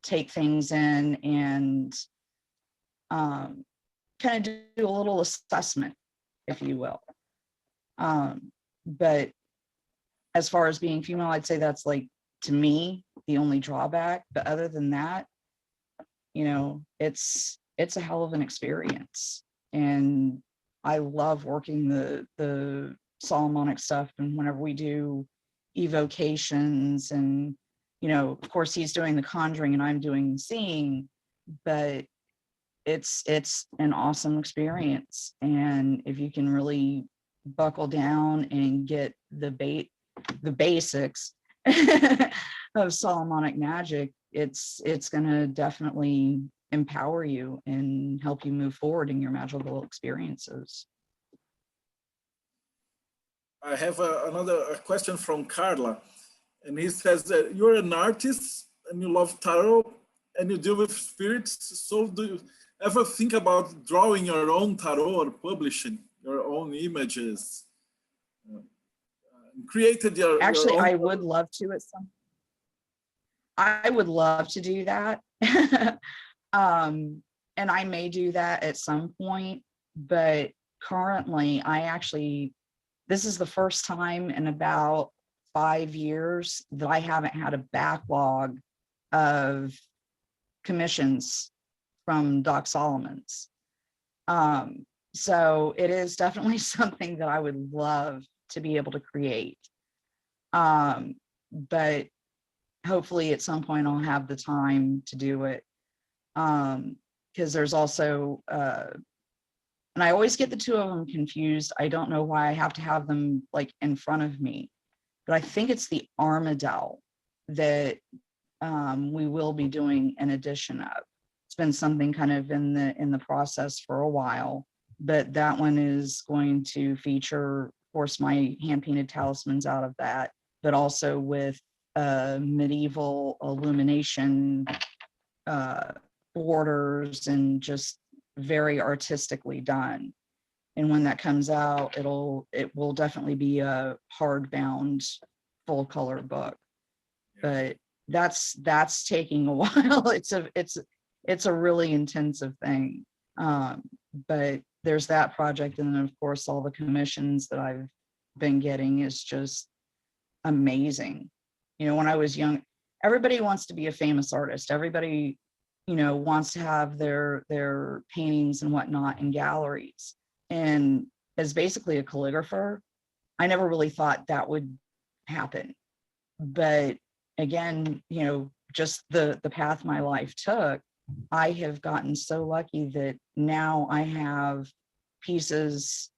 [SPEAKER 2] take things in and kind of do a little assessment, if you will. But as far as being female, I'd say that's, like, to me, the only drawback. But other than that, it's a hell of an experience. And I love working the Solomonic stuff. And whenever we do evocations, and, of course he's doing the conjuring and I'm doing the seeing, but it's an awesome experience. And if you can really buckle down and get the basics of Solomonic magic, it's going to definitely empower you and help you move forward in your magical experiences.
[SPEAKER 1] I have another question from Carla, and he says that you're an artist and you love tarot and you deal with spirits. So do you ever think about drawing your own tarot or publishing your own images? Created your
[SPEAKER 2] Actually,
[SPEAKER 1] your own...
[SPEAKER 2] I would love to I would love to do that. And I may do that at some point, but currently this is the first time in about 5 years that I haven't had a backlog of commissions from Doc Solomon's. So it is definitely something that I would love to be able to create. But hopefully at some point I'll have the time to do it. Because there's also, and I always get the two of them confused. I don't know why I have to have them like in front of me, but I think it's the Armadale that we will be doing an edition of. It's been something kind of in the process for a while, but that one is going to feature, of course, my hand-painted talismans out of that, but also with medieval illumination borders, and just very artistically done. And when that comes out, it will definitely be a hardbound full color book. But that's taking a while. It's a really intensive thing. But there's that project, and then of course all the commissions that I've been getting is just amazing. When I was young, everybody wants to be a famous artist. Everybody, wants to have their paintings and whatnot in galleries. And as basically a calligrapher, I never really thought that would happen. But again, just the path my life took, I have gotten so lucky that now I have pieces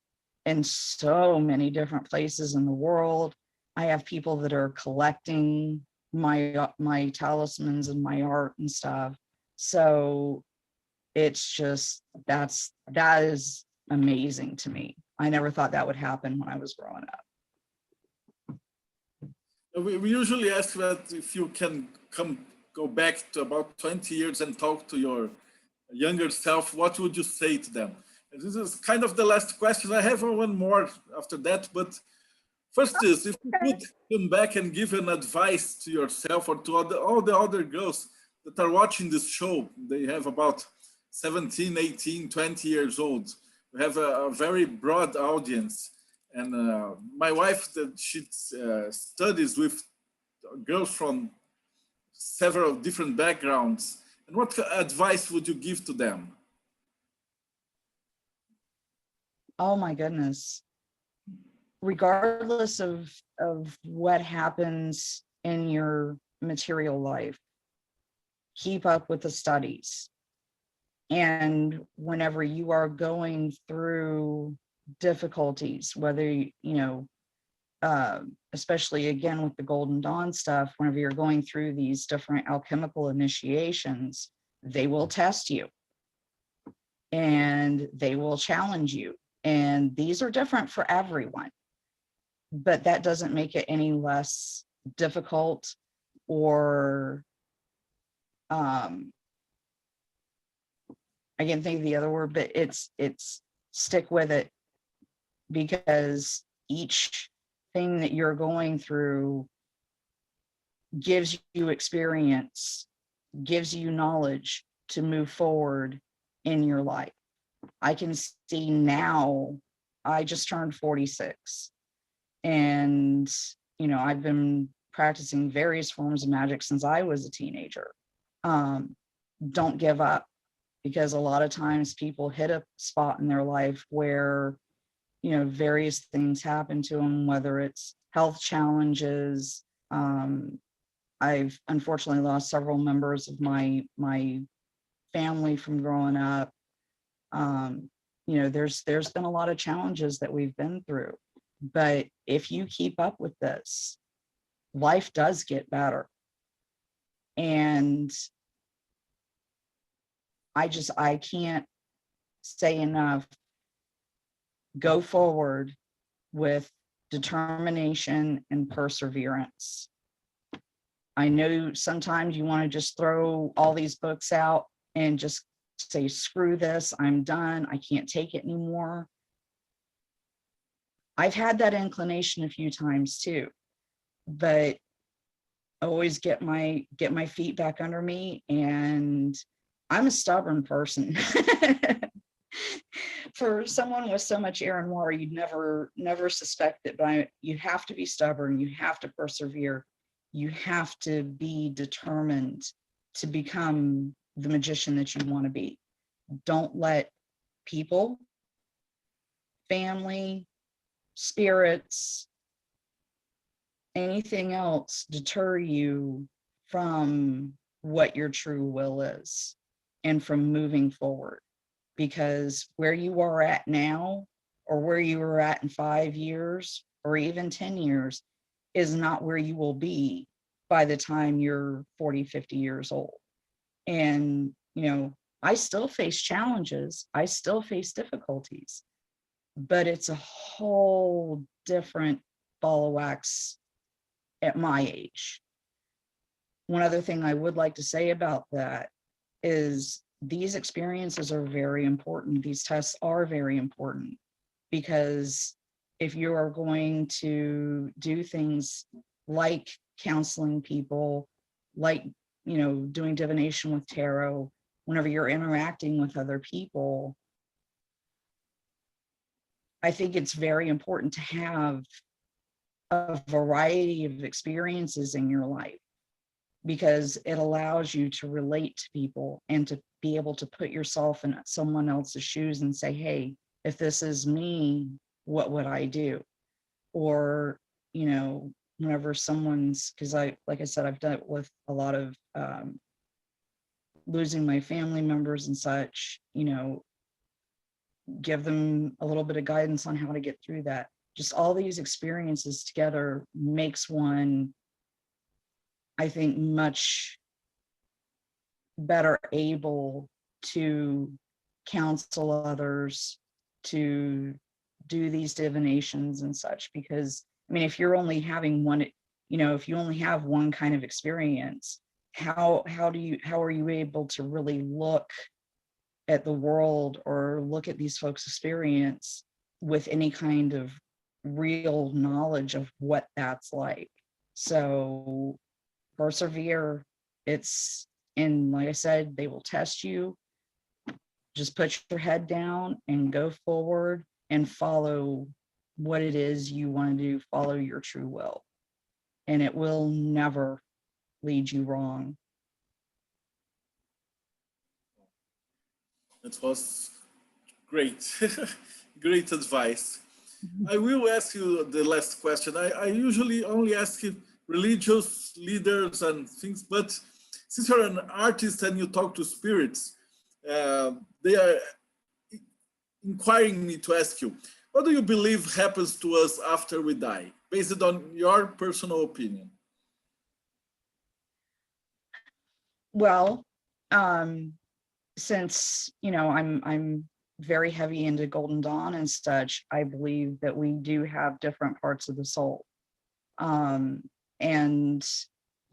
[SPEAKER 2] in so many different places in the world. I have people that are collecting my talismans and my art and stuff. So it's just, that is amazing to me. I never thought that would happen when I was growing up.
[SPEAKER 1] We usually ask that if you can go back to about 20 years and talk to your younger self, what would you say to them? And this is kind of the last question. I have one more after that, but first is, if you could come back and give an advice to yourself or to all the other girls that are watching this show, they have about 17, 18, 20 years old. We have a very broad audience. And my wife, she studies with girls from several different backgrounds. And what advice would you give to them?
[SPEAKER 2] Oh my goodness. Regardless of what happens in your material life, keep up with the studies. And whenever you are going through difficulties, whether, especially again with the Golden Dawn stuff, whenever you're going through these different alchemical initiations, they will test you and they will challenge you. And these are different for everyone, but that doesn't make it any less difficult or I can't think of the other word, but it's stick with it, because each thing that you're going through gives you experience, gives you knowledge to move forward in your life. I can see now, I just turned 46, and I've been practicing various forms of magic since I was a teenager. Don't give up, because a lot of times people hit a spot in their life where various things happen to them, whether it's health challenges. I've unfortunately lost several members of my family from growing up. There's been a lot of challenges that we've been through, but if you keep up with this, life does get better. And I can't say enough. Go forward with determination and perseverance. I know sometimes you want to just throw all these books out and just say, screw this, I'm done, I can't take it anymore. I've had that inclination a few times too, but always get my feet back under me, and I'm a stubborn person. For someone with so much air and water, you'd never suspect it, but you have to be stubborn, you have to persevere, you have to be determined to become the magician that you want to be. Don't let people, family, spirits, anything else deter you from what your true will is and from moving forward. Because where you are at now, or where you were at in 5 years or even 10 years, is not where you will be by the time you're 40, 50 years old. And, I still face challenges, I still face difficulties, but it's a whole different ball of wax at my age. One other thing I would like to say about that is these experiences are very important. These tests are very important, because if you are going to do things like counseling people, like, doing divination with tarot, whenever you're interacting with other people, I think it's very important to have a variety of experiences in your life, because it allows you to relate to people and to be able to put yourself in someone else's shoes and say, hey, if this is me, what would I do? Or, whenever someone's, because like I said, I've dealt with a lot of losing my family members and such, give them a little bit of guidance on how to get through that. just all these experiences together makes one, I think, much better able to counsel others, to do these divinations and such. Because I mean, if you're only having one, if you only have one kind of experience, how are you able to really look at the world or look at these folks' experience with any kind of real knowledge of what that's like? So persevere. And like I said, they will test you. Just put your head down and go forward and follow what it is you want to do. Follow your true will, and it will never lead you wrong.
[SPEAKER 1] It was great. Great advice. I will ask you the last question. I usually only ask religious leaders and things, but since you're an artist and you talk to spirits, they are inquiring me to ask you, what do you believe happens to us after we die, based on your personal opinion?
[SPEAKER 2] Well, since I'm very heavy into Golden Dawn and such, I believe that we do have different parts of the soul, and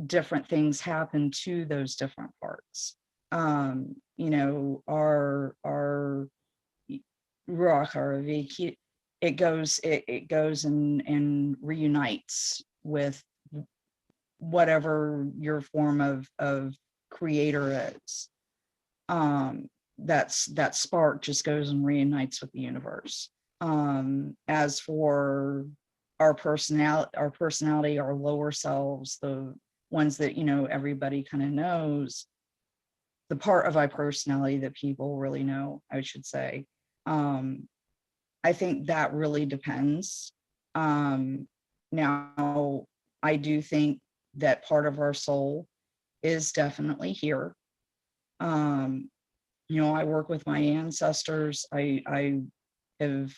[SPEAKER 2] different things happen to those different parts. Our ruach, our viki, it goes and reunites with whatever your form of creator is. That spark just goes and reunites with the universe. As for our personality, our lower selves, the ones that everybody kind of knows, the part of our personality that people really know, I should say. I think that really depends. Now, I do think that part of our soul is definitely here. I work with my ancestors. I have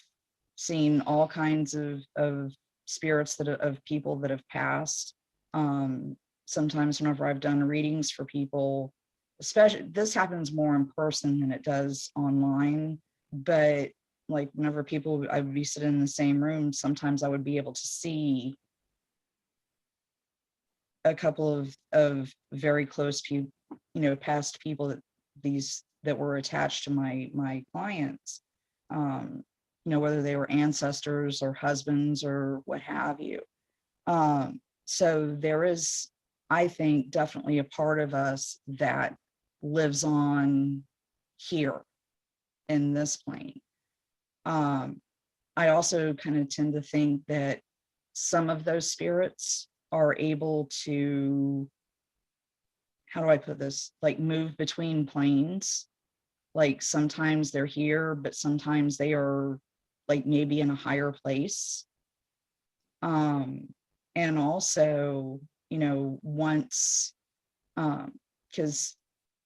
[SPEAKER 2] seen all kinds of spirits of people that have passed. Sometimes whenever I've done readings for people, especially this happens more in person than it does online, but like whenever I would be sitting in the same room, sometimes I would be able to see a couple of very close people, past people that were attached to my clients, whether they were ancestors or husbands or what have you. So there is, I think, definitely a part of us that lives on here in this plane. I also kind of tend to think that some of those spirits are able to, how do I put this, like move between planes. Like sometimes they're here, but sometimes they are like maybe in a higher place. And also, once, because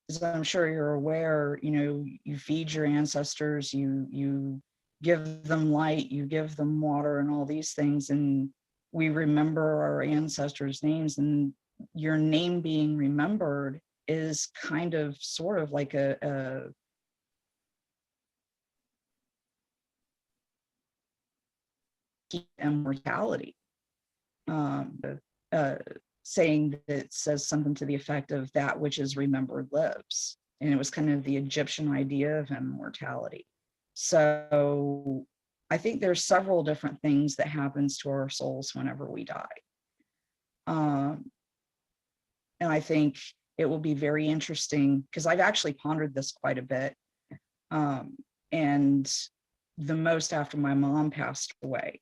[SPEAKER 2] as I'm sure you're aware, you feed your ancestors, you give them light, you give them water and all these things, and we remember our ancestors' names, and your name being remembered is kind of sort of like a immortality. Saying that says something to the effect of that which is remembered lives. And it was kind of the Egyptian idea of immortality. So I think there's several different things that happens to our souls whenever we die. And I think it will be very interesting because I've actually pondered this quite a bit. And the most after my mom passed away,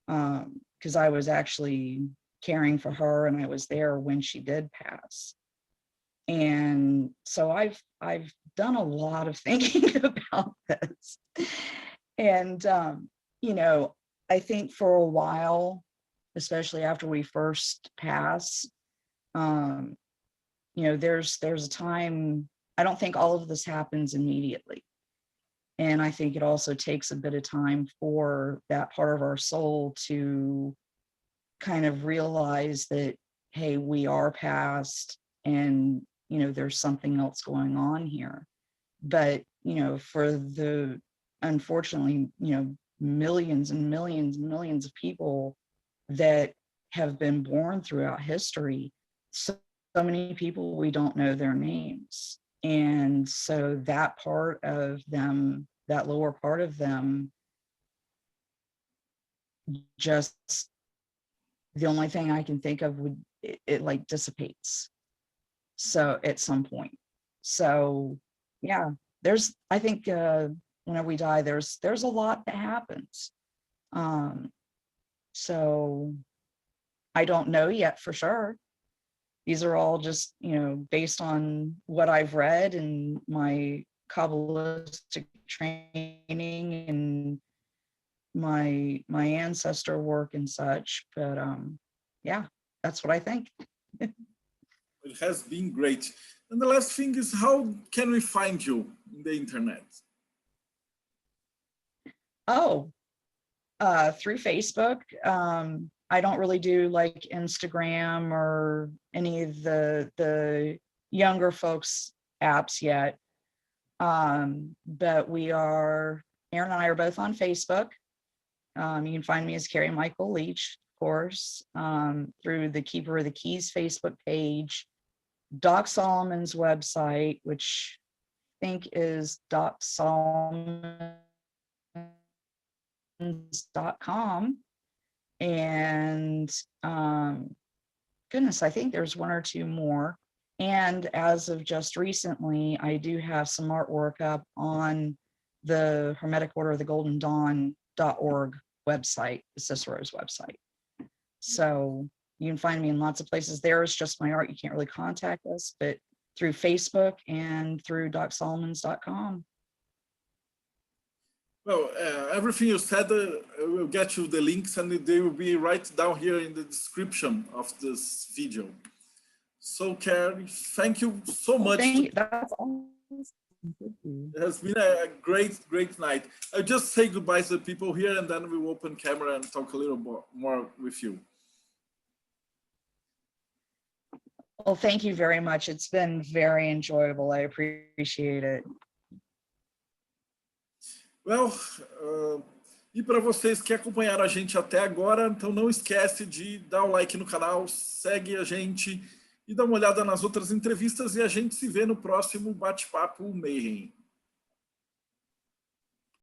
[SPEAKER 2] because I was actually caring for her and I was there when she did pass. And so I've done a lot of thinking about this. And, I think for a while, especially after we first pass, there's a time, I don't think all of this happens immediately. And I think it also takes a bit of time for that part of our soul to kind of realize that, hey, we are past and, you know, there's something else going on here. But, you know, for the, unfortunately, you know, millions and millions and millions of people that have been born throughout history, so many people, we don't know their names. And so that part of them, that lower part of them, just the only thing I can think of would, it like dissipates. So at some point. So yeah, there's, I think whenever we die, there's a lot that happens. So I don't know yet for sure. These are all just, you know, based on what I've read and my Kabbalistic training and my ancestor work and such. But yeah, that's what I think.
[SPEAKER 1] It has been great. And the last thing is, how can we find you in the internet?
[SPEAKER 2] Oh, through Facebook. I don't really do like Instagram or any of the younger folks apps yet. But we are, Aaron and I are both on Facebook. You can find me as Carrie Michael Leitch, of course, through the Keeper of the Keys Facebook page, Doc Solomon's website, which I think is docsolomons.com. And goodness, I think there's one or two more. And as of just recently, I do have some artwork up on the Hermetic Order of the Golden Dawn.org website, the Cicero's website. So you can find me in lots of places. There is just my art. You can't really contact us, but through Facebook and through docsolomons.com.
[SPEAKER 1] Well, everything you said, we'll get you the links and they will be right down here in the description of this video. So, Carrie, thank you so much.
[SPEAKER 2] That's all.
[SPEAKER 1] It has been a great, great night. I'll just say goodbye to the people here and then we'll open camera and talk a little more with you.
[SPEAKER 2] Well, thank you very much. It's been very enjoyable. I appreciate it.
[SPEAKER 1] Well, e para vocês que acompanharam a gente até agora, então não esquece de dar o like no canal, segue a gente e dá uma olhada nas outras entrevistas e a gente se vê no próximo Bate-Papo Mayhem.